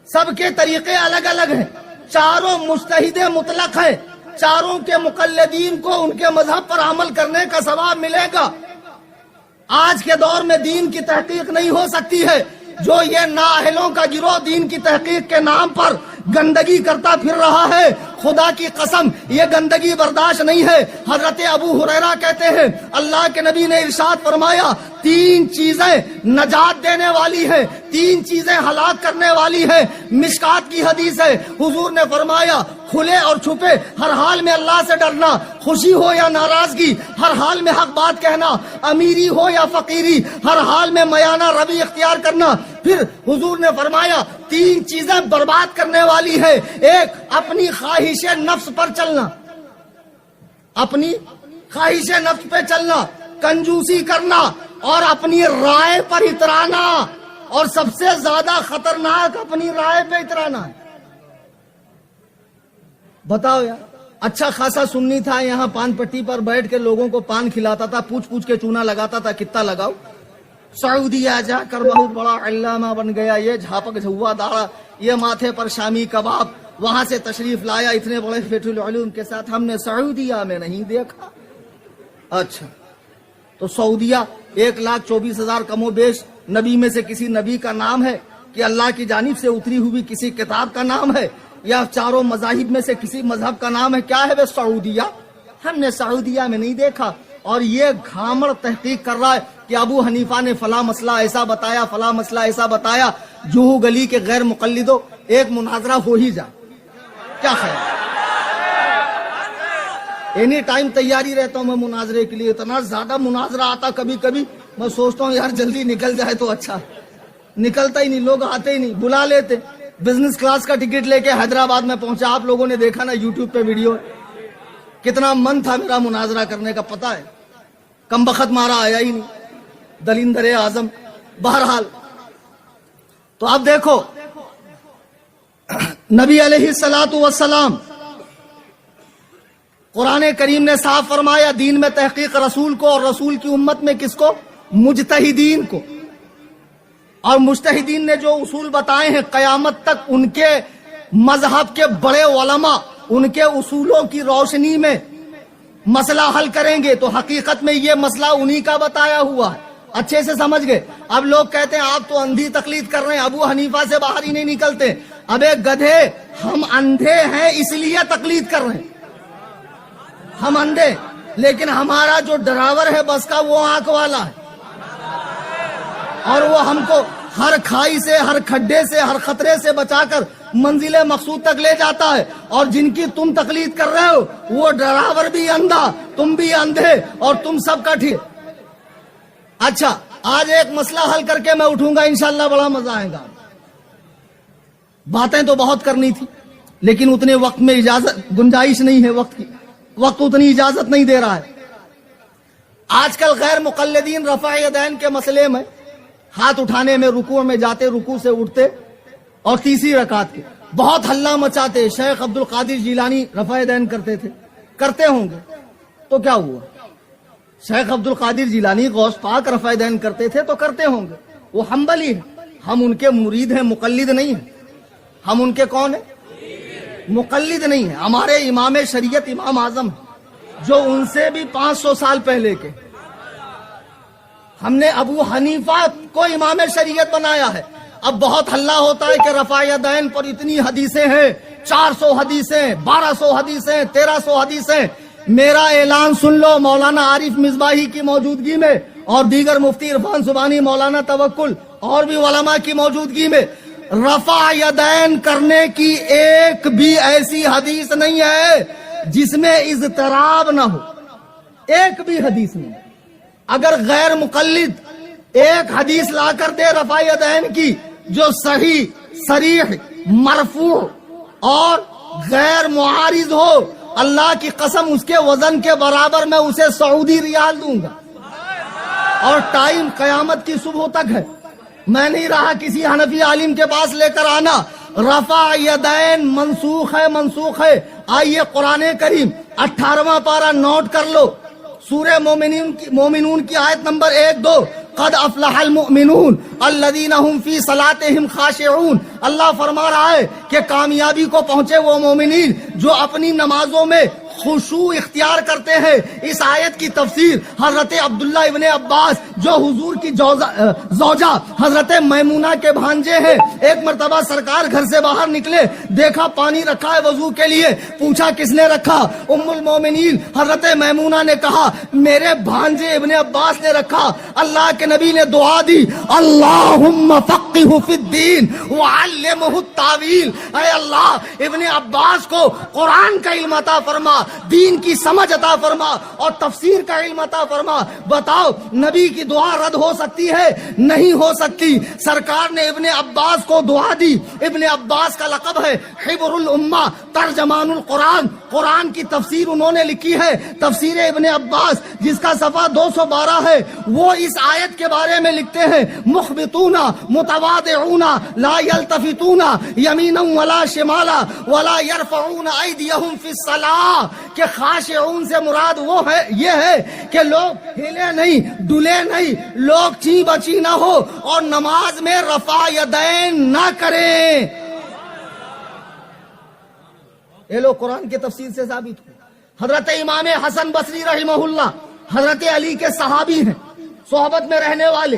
سب کے طریقے الگ الگ ہیں، چاروں مجتہد مطلق ہیں، چاروں کے مقلدین کو ان کے مذہب پر عمل کرنے کا ثواب ملے گا۔ آج کے دور میں دین کی تحقیق نہیں ہو سکتی ہے۔ جو یہ نااہلوں کا گروہ دین کی تحقیق کے نام پر گندگی کرتا پھر رہا ہے، خدا کی قسم یہ گندگی برداشت نہیں ہے۔ حضرت ابو ہریرہ کہتے ہیں اللہ کے نبی نے ارشاد فرمایا 3 چیزیں نجات دینے والی ہیں، 3 چیزیں ہلاک کرنے والی ہیں۔ مشکات کی حدیث ہے، حضور نے فرمایا کھلے اور چھپے ہر حال میں اللہ سے ڈرنا، خوشی ہو یا ناراضگی ہر حال میں حق بات کہنا، امیری ہو یا فقیری ہر حال میں میانہ روی اختیار کرنا۔ پھر حضور نے فرمایا 3 چیزیں برباد کرنے والی ہے۔ ایک، اپنی خواہش نفس پر چلنا، اپنی خواہش نفس پہ چلنا، کنجوسی کرنا اور اپنی رائے پر اترانا، اور سب سے زیادہ خطرناک اپنی رائے پہ اترانا ہے۔ بتاؤ یار، اچھا خاصا سنی تھا، یہاں پان پٹی پر بیٹھ کے لوگوں کو پان کھلاتا تھا، پوچھ پوچھ کے چونا لگاتا تھا کتنا لگاؤ۔ سعودیہ جا کر بہت بڑا علامہ بن گیا، یہ جھاپک جھوا داڑا، یہ ماتھے پر شامی کباب، وہاں سے تشریف لایا اتنے بڑے فیٹ العلوم کے ساتھ، ہم نے سعودیہ میں نہیں دیکھا۔ اچھا تو سعودیہ 1,24,000 کم و بیش نبی میں سے کسی نبی کا نام ہے کہ اللہ کی جانب سے اتری ہوئی کسی کتاب کا نام ہے، یا چاروں مذاہب میں سے کسی مذہب کا نام ہے؟ کیا ہے وہ سعودیہ؟ ہم نے سعودیہ میں نہیں دیکھا۔ اور یہ گھامڑ تحقیق کر رہا ہے کہ ابو حنیفہ نے فلاں مسئلہ ایسا بتایا، فلاں مسئلہ ایسا بتایا۔ جوہو گلی کے غیر مقلدوں، ایک مناظرہ ہو ہی جائے، کیا خیال؟ اینی ٹائم تیاری رہتا ہوں میں مناظرے کے لیے، اتنا زیادہ مناظرہ آتا کبھی کبھی میں سوچتا ہوں یار جلدی نکل جائے تو اچھا، نکلتا ہی نہیں، لوگ آتے ہی نہیں، بلا لیتے۔ بزنس کلاس کا ٹکٹ لے کے حیدرآباد میں پہنچا، آپ لوگوں نے دیکھا نا یوٹیوب پہ ویڈیو، کتنا من تھا میرا مناظرہ کرنے کا، پتہ ہے کم بخت مارا آیا ہی نہیں، دلندر اعظم۔ بہرحال تو اب دیکھو نبی علیہ الصلوۃ والسلام، قرآن کریم نے صاف فرمایا دین میں تحقیق رسول کو، اور رسول کی امت میں کس کو؟ مجتہدین کو۔ اور مجتہدین نے جو اصول بتائے ہیں قیامت تک ان کے مذہب کے بڑے علماء ان کے اصولوں کی روشنی میں مسئلہ حل کریں گے، تو حقیقت میں یہ مسئلہ انہی کا بتایا ہوا ہے۔ اچھے سے سمجھ گئے؟ اب لوگ کہتے ہیں آپ تو اندھی تقلید کر رہے ہیں، ابو حنیفہ سے باہر ہی نہیں نکلتے۔ ابے گدھے، ہم اندھے ہیں اس لیے تقلید کر رہے ہیں، ہم اندھے، لیکن ہمارا جو ڈرائیور ہے بس کا وہ آنکھ والا ہے، اور وہ ہم کو ہر کھائی سے، ہر کھڈے سے، ہر خطرے سے بچا کر منزل مقصود تک لے جاتا ہے۔ اور جن کی تم تقلید کر رہے ہو وہ ڈرائیور بھی اندھا، تم بھی اندھے، اور تم سب کا ٹھیک۔ اچھا آج ایک مسئلہ حل کر کے میں اٹھوں گا انشاءاللہ، بڑا مزہ آئے گا۔ باتیں تو بہت کرنی تھی لیکن اتنے وقت میں گنجائش نہیں ہے، وقت کی، وقت اتنی اجازت نہیں دے رہا ہے۔ آج کل غیر مقلدین رفع یدین کے مسئلے میں ہاتھ اٹھانے میں، رکوع میں جاتے، رکوع سے اٹھتے اور تیسری رکعت کے بہت ہلہ مچاتے۔ شیخ عبد القادر جیلانی رفع یدین کرتے تھے، کرتے ہوں گے تو کیا ہوا؟ شیخ عبد القادر جیلانی غوث پاک رفع یدین کرتے تھے تو کرتے ہوں گے، وہ حنبلی ہیں، ہم ان کے مرید ہیں، مقلد نہیں ہیں۔ ہم ان کے کون ہیں؟ مقلد نہیں ہیں۔ ہمارے امام شریعت امام اعظم جو ان سے بھی 500 سال پہلے کے، ہم نے ابو حنیفہ کو امام شریعت بنایا ہے۔ اب بہت ہلہ ہوتا ہے کہ رفع یدین پر اتنی حدیثیں ہیں، 400 حدیثیں، 1200 حدیثیں، 1300 حدیثیں۔ میرا اعلان سن لو، مولانا عارف مصباحی کی موجودگی میں اور دیگر مفتی عرفان سبحانی، مولانا توکل اور بھی علماء کی موجودگی میں، رفع یدین کرنے کی ایک بھی ایسی حدیث نہیں ہے جس میں اضطراب نہ ہو، ایک بھی حدیث نہیں۔ اگر غیر مقلد ایک حدیث لا کر دے رفع یدین کی جو صحیح، صریح، مرفوع اور غیر معارض ہو، اللہ کی قسم اس کے وزن کے برابر میں اسے سعودی ریال دوں گا، اور ٹائم قیامت کی صبح تک ہے۔ میں نہیں رہا کسی حنفی عالم کے پاس لے کر آنا، رفع یدین منسوخ ہے، منسوخ ہے۔ آئیے قرآن کریم 18واں پارہ نوٹ کر لو، سورہ مومنون کی آیت نمبر 1-2، قد افلح المؤمنون الذین هم فی صلاتهم خاشعون۔ اللہ فرما رہا ہے کہ کامیابی کو پہنچے وہ مومنین جو اپنی نمازوں میں خشوع اختیار کرتے ہیں۔ اس آیت کی تفسیر حضرت عبداللہ ابن عباس جو حضور کی زوجہ حضرت میمونہ کے بھانجے ہیں، ایک مرتبہ سرکار گھر سے باہر نکلے، دیکھا پانی رکھا ہے وضو کے لیے، پوچھا کس نے رکھا؟ ام المومنین حضرت میمونہ نے کہا میرے بھانجے ابن عباس نے رکھا۔ اللہ کے نبی نے دعا دی، اللہم فقہہ فی الدین وعلمہ التاویل، اے اللہ ابن عباس کو قرآن کا علم عطا فرما، دین کی سمجھ عطا فرما اور تفسیر کا علم عطا فرما۔ بتاؤ نبی کی دعا رد ہو سکتی ہے؟ نہیں ہو سکتی۔ سرکار نے ابن عباس کو دعا دی۔ ابن عباس کا لقب ہے حبر الامہ، ترجمان القرآن، قرآن کی تفسیر انہوں نے لکھی ہے، تفسیر ابن عباس، جس کا صفحہ 212 ہے۔ وہ اس آیت کے بارے میں لکھتے ہیں مخبتون متواضعون لا یلتفتون یمینا ولا شمالا ولا یرفعون ایدیہم فی الصلاۃ، کہ خاشعون سے مراد وہ ہے، یہ ہے کہ لوگ ہلے نہیں ڈلے نہیں، لوگ چی بچی نہ ہو اور نماز میں رفع یدین نہ کریں۔ یہ لوگ قرآن کی تفسیر سے ثابت ہو۔ حضرت امام حسن بصری رحمہ اللہ حضرت علی کے صحابی ہیں، صحبت میں رہنے والے،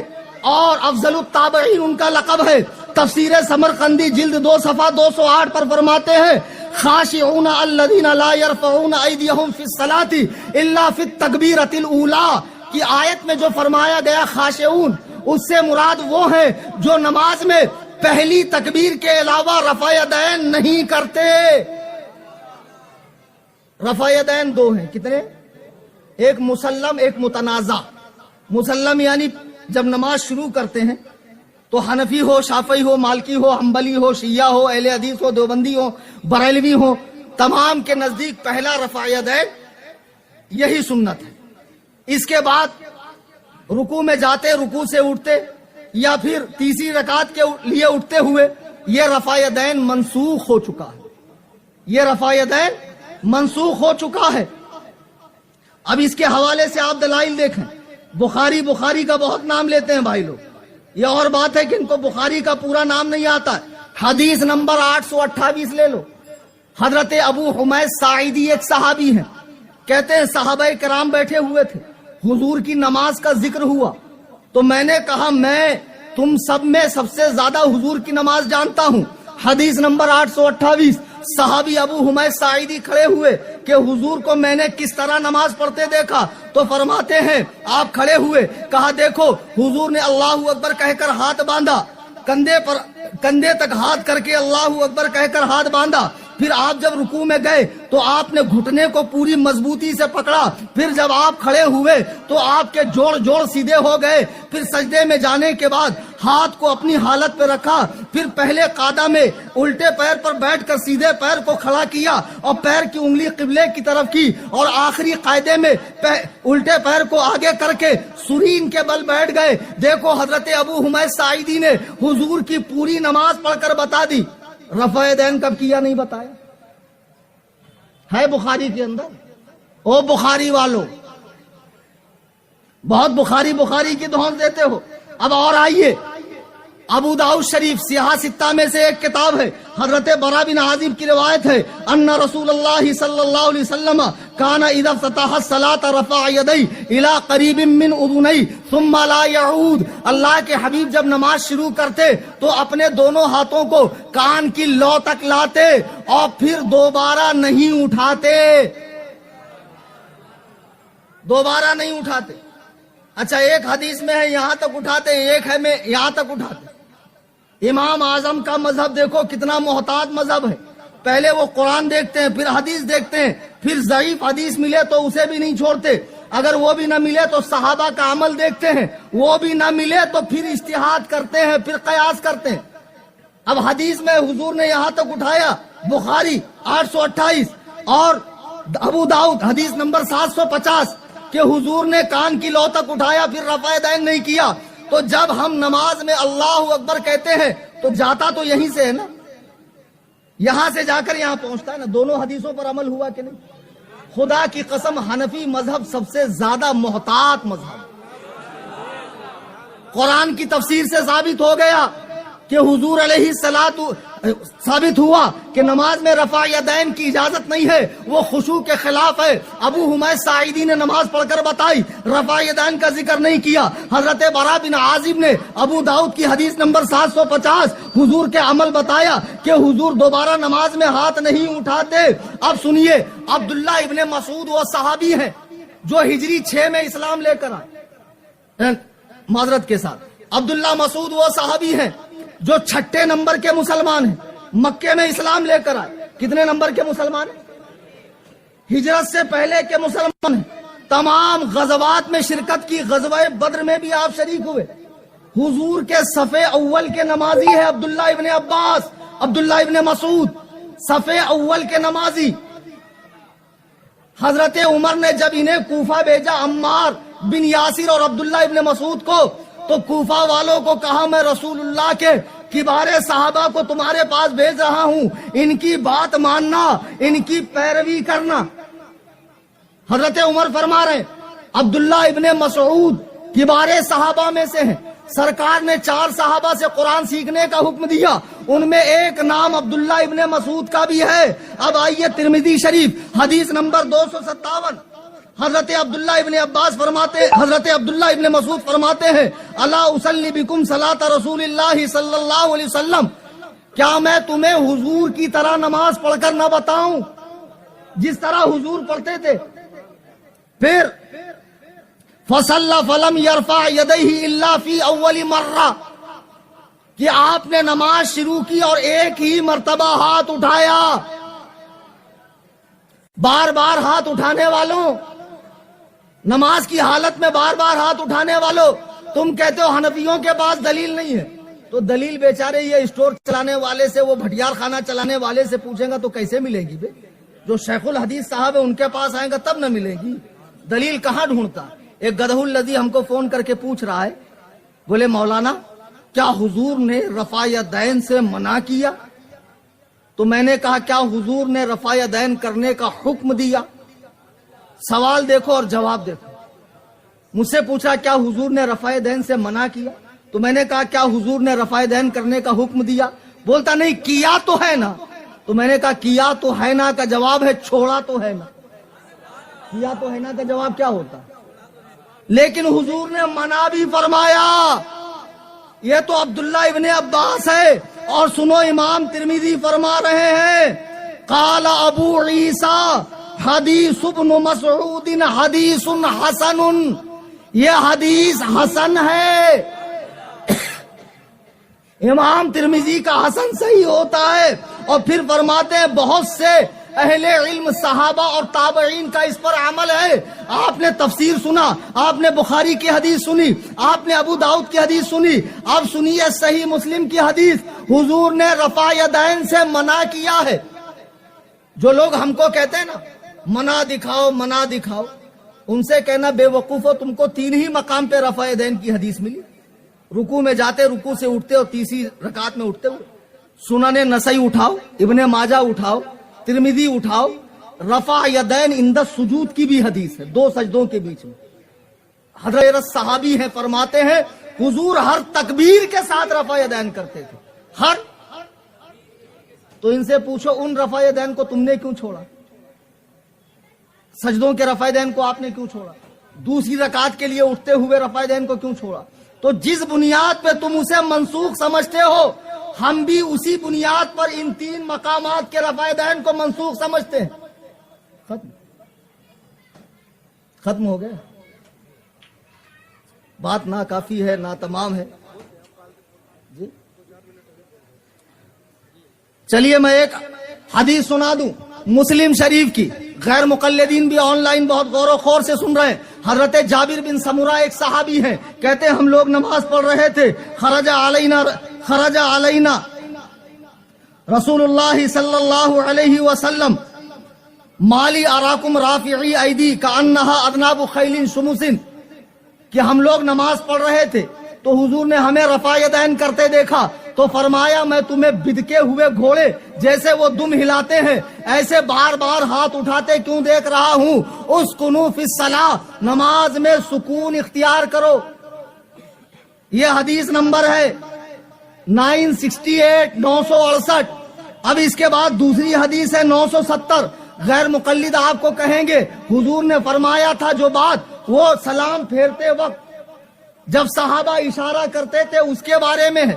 اور افضل التابعین ان کا لقب ہے۔ تفسیر سمرقندی جلد 2 صفحہ 208 پر فرماتے ہیں خاشعون الذین لا یرفعون ایدیہم فی الصلاۃ الا فی التکبیرۃ الاولی، کی آیت میں جو فرمایا گیا خاشعون، اس سے مراد وہ ہیں جو نماز میں پہلی تکبیر کے علاوہ رفع یدین نہیں کرتے۔ رفع یدین 2 ہیں، کتنے؟ ایک مسلم، ایک متنازع۔ مسلم یعنی جب نماز شروع کرتے ہیں تو حنفی ہو، شافعی ہو، مالکی ہو، حنبلی ہو، شیعہ ہو، اہل حدیث ہو، دیوبندی ہو، بریلوی ہو، تمام کے نزدیک پہلا رفع یدین یہی سنت ہے۔ اس کے بعد رکوع میں جاتے، رکوع سے اٹھتے یا پھر تیسری رکعت کے لیے اٹھتے ہوئے یہ رفع یدین منسوخ ہو چکا ہے، یہ رفع یدین منسوخ ہو چکا ہے۔ اب اس کے حوالے سے آپ دلائل دیکھیں، بخاری کا بہت نام لیتے ہیں بھائی لوگ، یہ اور بات ہے کہ ان کو بخاری کا پورا نام نہیں آتا ہے۔ حدیث نمبر 828 لے لو، حضرت ابو حمید ساعدی ایک صحابی ہیں، کہتے ہیں صحابہ کرام بیٹھے ہوئے تھے، حضور کی نماز کا ذکر ہوا تو میں نے کہا میں تم سب میں سب سے زیادہ حضور کی نماز جانتا ہوں۔ حدیث نمبر 828، صحابی ابو حمید ساعدی کھڑے ہوئے کہ حضور کو میں نے کس طرح نماز پڑھتے دیکھا، تو فرماتے ہیں آپ کھڑے ہوئے، کہا دیکھو حضور نے اللہ اکبر کہہ کر ہاتھ باندھا، کندھے تک ہاتھ کر کے اللہ اکبر کہہ کر ہاتھ باندھا، پھر آپ جب رکوع میں گئے تو آپ نے گھٹنے کو پوری مضبوطی سے پکڑا، پھر جب آپ کھڑے ہوئے تو آپ کے جوڑ سیدھے ہو گئے، پھر سجدے میں جانے کے بعد ہاتھ کو اپنی حالت پہ رکھا، پھر پہلے قاعدہ میں الٹے پیر پر بیٹھ کر سیدھے پیر کو کھڑا کیا اور پیر کی انگلی قبلے کی طرف کی، اور آخری قاعدے میں الٹے پیر کو آگے کر کے سرین کے بل بیٹھ گئے۔ دیکھو حضرت ابو حمید ساعدی نے حضور کی پوری نماز پڑھ کر بتا دی۔ رفع یدین کب کیا نہیں بتایا، ہے بخاری کے اندر۔ او بخاری والو، بہت بخاری کی دھون دیتے ہو۔ اب اور آئیے، ابو داؤد شریف سیاہ ستہ میں سے ایک کتاب ہے، حضرت برا بن عازب کی روایت ہے، ان رسول اللہ صلی اللہ علیہ وسلم کان اذا افتتح الصلاة رفع یدیہ الی قریب من اذنیہ ثم لا یعود، اللہ کے حبیب جب نماز شروع کرتے تو اپنے دونوں ہاتھوں کو کان کی لو تک لاتے اور پھر دوبارہ نہیں اٹھاتے، دوبارہ نہیں اٹھاتے۔ اچھا ایک حدیث میں ہے یہاں تک اٹھاتے، ایک ہے میں یہاں تک اٹھاتے۔ امام اعظم کا مذہب دیکھو کتنا محتاط مذہب ہے، پہلے وہ قرآن دیکھتے ہیں، پھر حدیث دیکھتے ہیں، پھر ضعیف حدیث ملے تو اسے بھی نہیں چھوڑتے، اگر وہ بھی نہ ملے تو صحابہ کا عمل دیکھتے ہیں، وہ بھی نہ ملے تو پھر اجتہاد کرتے ہیں، پھر قیاس کرتے ہیں۔ اب حدیث میں حضور نے یہاں تک اٹھایا، بخاری 828 اور ابو داؤد حدیث نمبر 750 کہ حضور نے کان کی لو تک اٹھایا، پھر رفع یدین نہیں کیا۔ تو جب ہم نماز میں اللہ اکبر کہتے ہیں تو جاتا تو یہیں سے ہے نا، یہاں سے جا کر یہاں پہنچتا ہے نا، دونوں حدیثوں پر عمل ہوا کہ نہیں؟ خدا کی قسم حنفی مذہب سب سے زیادہ محتاط مذہب، قرآن کی تفسیر سے ثابت ہو گیا کہ حضور علیہ الصلوۃ ثابت ہوا کہ نماز میں رفع یدین کی اجازت نہیں ہے، وہ خشوع کے خلاف ہے۔ ابو حمید ساعدی نے نماز پڑھ کر بتائی، رفع یدین کا ذکر نہیں کیا۔ حضرت براء بن عازب نے ابو داؤد کی حدیث نمبر 750 حضور کے عمل بتایا کہ حضور دوبارہ نماز میں ہاتھ نہیں اٹھاتے۔ اب سنیے، عبداللہ ابن مسعود وہ صحابی ہیں جو ہجری 6 میں اسلام لے کر آئے۔ معذرت کے ساتھ، عبداللہ مسعود وہ صحابی ہیں جو 6 نمبر کے مسلمان ہیں، مکے میں اسلام لے کر آئے۔ کتنے نمبر کے مسلمان ہیں؟ ہجرت سے پہلے کے مسلمان ہیں۔ تمام غزوات میں شرکت کی، غزوہ بدر میں بھی آپ شریک ہوئے۔ حضور کے صف اول کے نمازی ہے عبداللہ ابن عباس، عبداللہ ابن مسعود صف اول کے نمازی۔ حضرت عمر نے جب انہیں کوفہ بھیجا، عمار بن یاسر اور عبداللہ ابن مسعود کو، تو کوفہ والوں کو کہا میں رسول اللہ کے کبار صحابہ کو تمہارے پاس بھیج رہا ہوں، ان کی بات ماننا، ان کی پیروی کرنا۔ حضرت عمر فرما رہے عبداللہ ابن مسعود کبار صحابہ میں سے ہیں، سرکار نے 4 صحابہ سے قرآن سیکھنے کا حکم دیا، ان میں ایک نام عبداللہ ابن مسعود کا بھی ہے۔ اب آئیے ترمذی شریف حدیث نمبر 257، حضرت عبداللہ ابن عباس فرماتے، حضرت عبداللہ ابن مسعود فرماتے ہیں، الا اصلی بکم صلاۃ رسول اللہ صلی اللہ علیہ وسلم، کیا میں تمہیں حضور کی طرح نماز پڑھ کر نہ بتاؤں جس طرح حضور پڑھتے تھے؟ پھر فصلی فلم یرفع یدیہ الا فی اول مرہ، کہ آپ نے نماز شروع کی اور ایک ہی مرتبہ ہاتھ اٹھایا۔ بار بار ہاتھ اٹھانے والوں، نماز کی حالت میں بار بار ہاتھ اٹھانے والوں، تم کہتے ہو حنفیوں کے پاس دلیل نہیں ہے، تو دلیل بیچارے یہ اسٹور چلانے والے سے، وہ بھٹیار خانہ چلانے والے سے پوچھیں گا تو کیسے ملے گی؟ جو شیخ الحدیث صاحب ہے ان کے پاس آئیں گا تب نہ ملے گی، دلیل کہاں ڈھونڈتا؟ ایک گدھہ الذی ہم کو فون کر کے پوچھ رہا ہے، بولے مولانا کیا حضور نے رفع یدین سے منع کیا؟ تو میں نے کہا کیا حضور نے رفع یدین کرنے کا حکم دیا؟ سوال دیکھو اور جواب دیکھو۔ مجھ سے پوچھا کیا حضور نے رفع یدین سے منع کیا؟ تو میں نے کہا کیا حضور نے رفع یدین کرنے کا حکم دیا؟ بولتا نہیں کیا تو ہے نا۔ تو میں نے کہا کیا تو ہے نا کا جواب ہے چھوڑا تو ہے نا۔ کیا تو ہے نا کا جواب کیا ہوتا؟ لیکن حضور نے منع بھی فرمایا۔ یہ تو عبداللہ ابن عباس ہے، اور سنو امام ترمذی فرما رہے ہیں، قال ابو عیسیٰ حدیث ابن مسعود حدیث حسن، یہ حدیث حسن ہے۔ امام ترمذی کا حسن صحیح ہوتا ہے، اور پھر فرماتے ہیں بہت سے اہل علم صحابہ اور تابعین کا اس پر عمل ہے۔ آپ نے تفسیر سنا، آپ نے بخاری کی حدیث سنی، آپ نے ابو داؤد کی حدیث سنی، اب سنیے صحیح مسلم کی حدیث، حضور نے رفع یدین سے منع کیا ہے۔ جو لوگ ہم کو کہتے ہیں نا منع دکھاؤ منع دکھاؤ، ان سے کہنا بے وقوفو، تم کو 3 ہی مقام پہ رفع یدین کی حدیث ملی، رکوع میں جاتے رکوع سے اٹھتے اور تیسری رکعت میں اٹھتے ہوئے۔ سنن نسائی اٹھاؤ، ابن ماجہ اٹھاؤ، ترمذی اٹھاؤ، رفع یدین عند السجود کی بھی حدیث ہے، 2 سجدوں کے بیچ میں۔ حضرت صحابی ہیں، فرماتے ہیں حضور ہر تکبیر کے ساتھ رفع یدین کرتے تھے، ہر۔ تو ان سے پوچھو ان رفع یدین کو تم نے کیوں چھوڑا؟ سجدوں کے رفع یدین کو آپ نے کیوں چھوڑا؟ دوسری رکعت کے لیے اٹھتے ہوئے رفع یدین کو کیوں چھوڑا؟ تو جس بنیاد پہ تم اسے منسوخ سمجھتے ہو، ہم بھی اسی بنیاد پر ان 3 مقامات کے رفع یدین کو منسوخ سمجھتے ہیں۔ ختم ہو گیا، بات نہ کافی ہے نہ تمام ہے جی۔ چلیے میں ایک حدیث سنا دوں مسلم شریف کی، غیر مقلدین بھی آن لائن بہت غور و خور سے سن رہے ہیں۔ حضرت جابر بن سمرہ ایک صحابی ہیں، کہتے ہیں ہم لوگ نماز پڑھ رہے تھے، خرج علینا رسول اللہ صلی اللہ علیہ وسلم مالی اراکم رافعی ایدی کانہا اذناب خیل شمس، کہ ہم لوگ نماز پڑھ رہے تھے تو حضور نے ہمیں رفع یدین کرتے دیکھا، تو فرمایا میں تمہیں بدکے ہوئے گھوڑے جیسے وہ دم ہلاتے ہیں ایسے بار بار ہاتھ اٹھاتے کیوں دیکھ رہا ہوں؟ اسکنوا فی الصلاۃ، نماز میں سکون اختیار کرو۔ یہ حدیث نمبر ہے 968 968। اب اس کے بعد دوسری حدیث ہے 970۔ غیر مقلد آپ کو کہیں گے حضور نے فرمایا تھا جو بات وہ سلام پھیرتے وقت جب صحابہ اشارہ کرتے تھے اس کے بارے میں ہے۔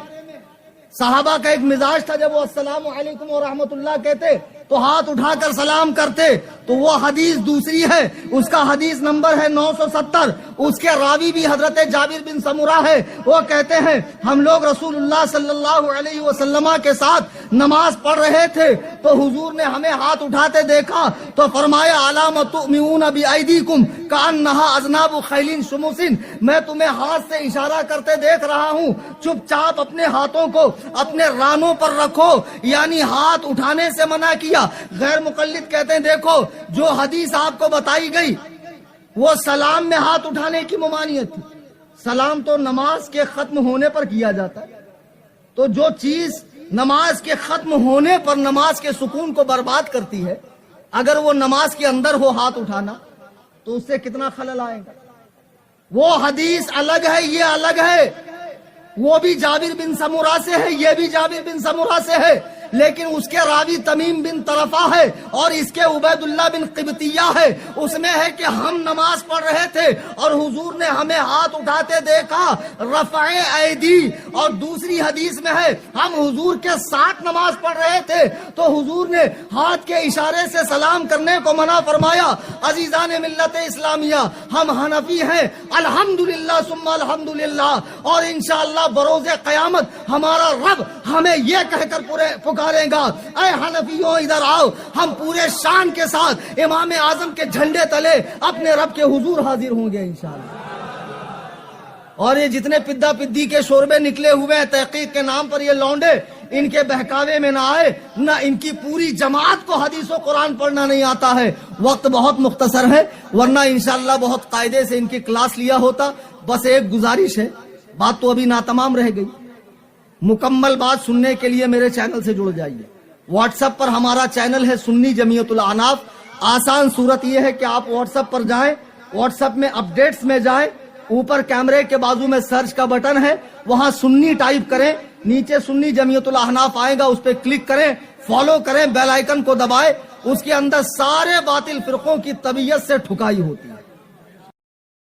صحابہ کا ایک مزاج تھا جب وہ السلام علیکم ورحمۃ اللہ کہتے تو ہاتھ اٹھا کر سلام کرتے، تو وہ حدیث دوسری ہے، اس کا حدیث نمبر ہے 970۔ اس کے راوی بھی حضرت جابر بن سمرہ ہے، وہ کہتے ہیں ہم لوگ رسول اللہ صلی اللہ علیہ وسلم کے ساتھ نماز پڑھ رہے تھے تو حضور نے ہمیں ہاتھ اٹھاتے دیکھا تو فرمایا علامۃ تؤمنون بایدیکم کانھا اذناب خیل شمس، میں تمہیں ہاتھ سے اشارہ کرتے دیکھ رہا ہوں، چپ چاپ اپنے ہاتھوں کو اپنے رانوں پر رکھو، یعنی ہاتھ اٹھانے سے منع کیا۔ غیر مقلد کہتے ہیں دیکھو جو حدیث آپ کو بتائی گئی وہ سلام میں ہاتھ اٹھانے کی ممانعت تھی، سلام تو نماز کے ختم ہونے پر کیا جاتا ہے، تو جو چیز نماز کے ختم ہونے پر نماز کے سکون کو برباد کرتی ہے، اگر وہ نماز کے اندر ہو ہاتھ اٹھانا تو اس سے کتنا خلل آئے گا۔ وہ حدیث الگ ہے، یہ الگ ہے، وہ بھی جابر بن سمرہ سے ہے، یہ بھی جابر بن سمرہ سے ہے، لیکن اس کے راوی تمیم بن طرفہ ہے اور اس کے عبید اللہ بن قبطیہ ہے۔ اس میں ہے کہ ہم نماز پڑھ رہے تھے اور حضور نے ہمیں ہاتھ اٹھاتے دیکھا رفع ایدی، اور دوسری حدیث میں ہے ہم حضور کے ساتھ نماز پڑھ رہے تھے تو حضور نے ہاتھ کے اشارے سے سلام کرنے کو منع فرمایا۔ عزیزان ملت اسلامیہ، ہم حنفی ہیں، الحمدللہ ثم الحمدللہ، اور انشاءاللہ بروز قیامت ہمارا رب ہمیں یہ کہہ کر پکارے گا اے حنفیوں ادھر آؤ، ہم پورے شان کے ساتھ امام اعظم کے جھنڈے تلے اپنے رب کے حضور حاضر ہوں گے انشاءاللہ۔ اور یہ جتنے پدہ پدی کے شوربے نکلے ہوئے ہیں تحقیق کے نام پر، یہ لونڈے ان کے بہکاوے میں نہ آئے، نہ ان کی پوری جماعت کو حدیث و قرآن پڑھنا نہیں آتا ہے۔ وقت بہت مختصر ہے، ورنہ انشاءاللہ بہت قاعدے سے ان کی کلاس لیا ہوتا۔ بس ایک گزارش ہے، بات تو ابھی ناتمام رہ گئی، مکمل بات سننے کے لیے میرے چینل سے جڑ جائیے۔ واٹس ایپ پر ہمارا چینل ہے سنی جمعیت الاعناف۔ آسان صورت یہ ہے کہ آپ واٹس ایپ پر جائیں، واٹس ایپ میں اپڈیٹس میں جائیں، اوپر کیمرے کے بازو میں سرچ کا بٹن ہے، وہاں سنی ٹائپ کریں، نیچے سنی جمعیت الاعناف آئے گا، اس پہ کلک کریں، فالو کریں، بیل آئیکن کو دبائیں، اس کے اندر سارے باطل فرقوں کی طبیعت سے ٹھکائی ہوتی ہے۔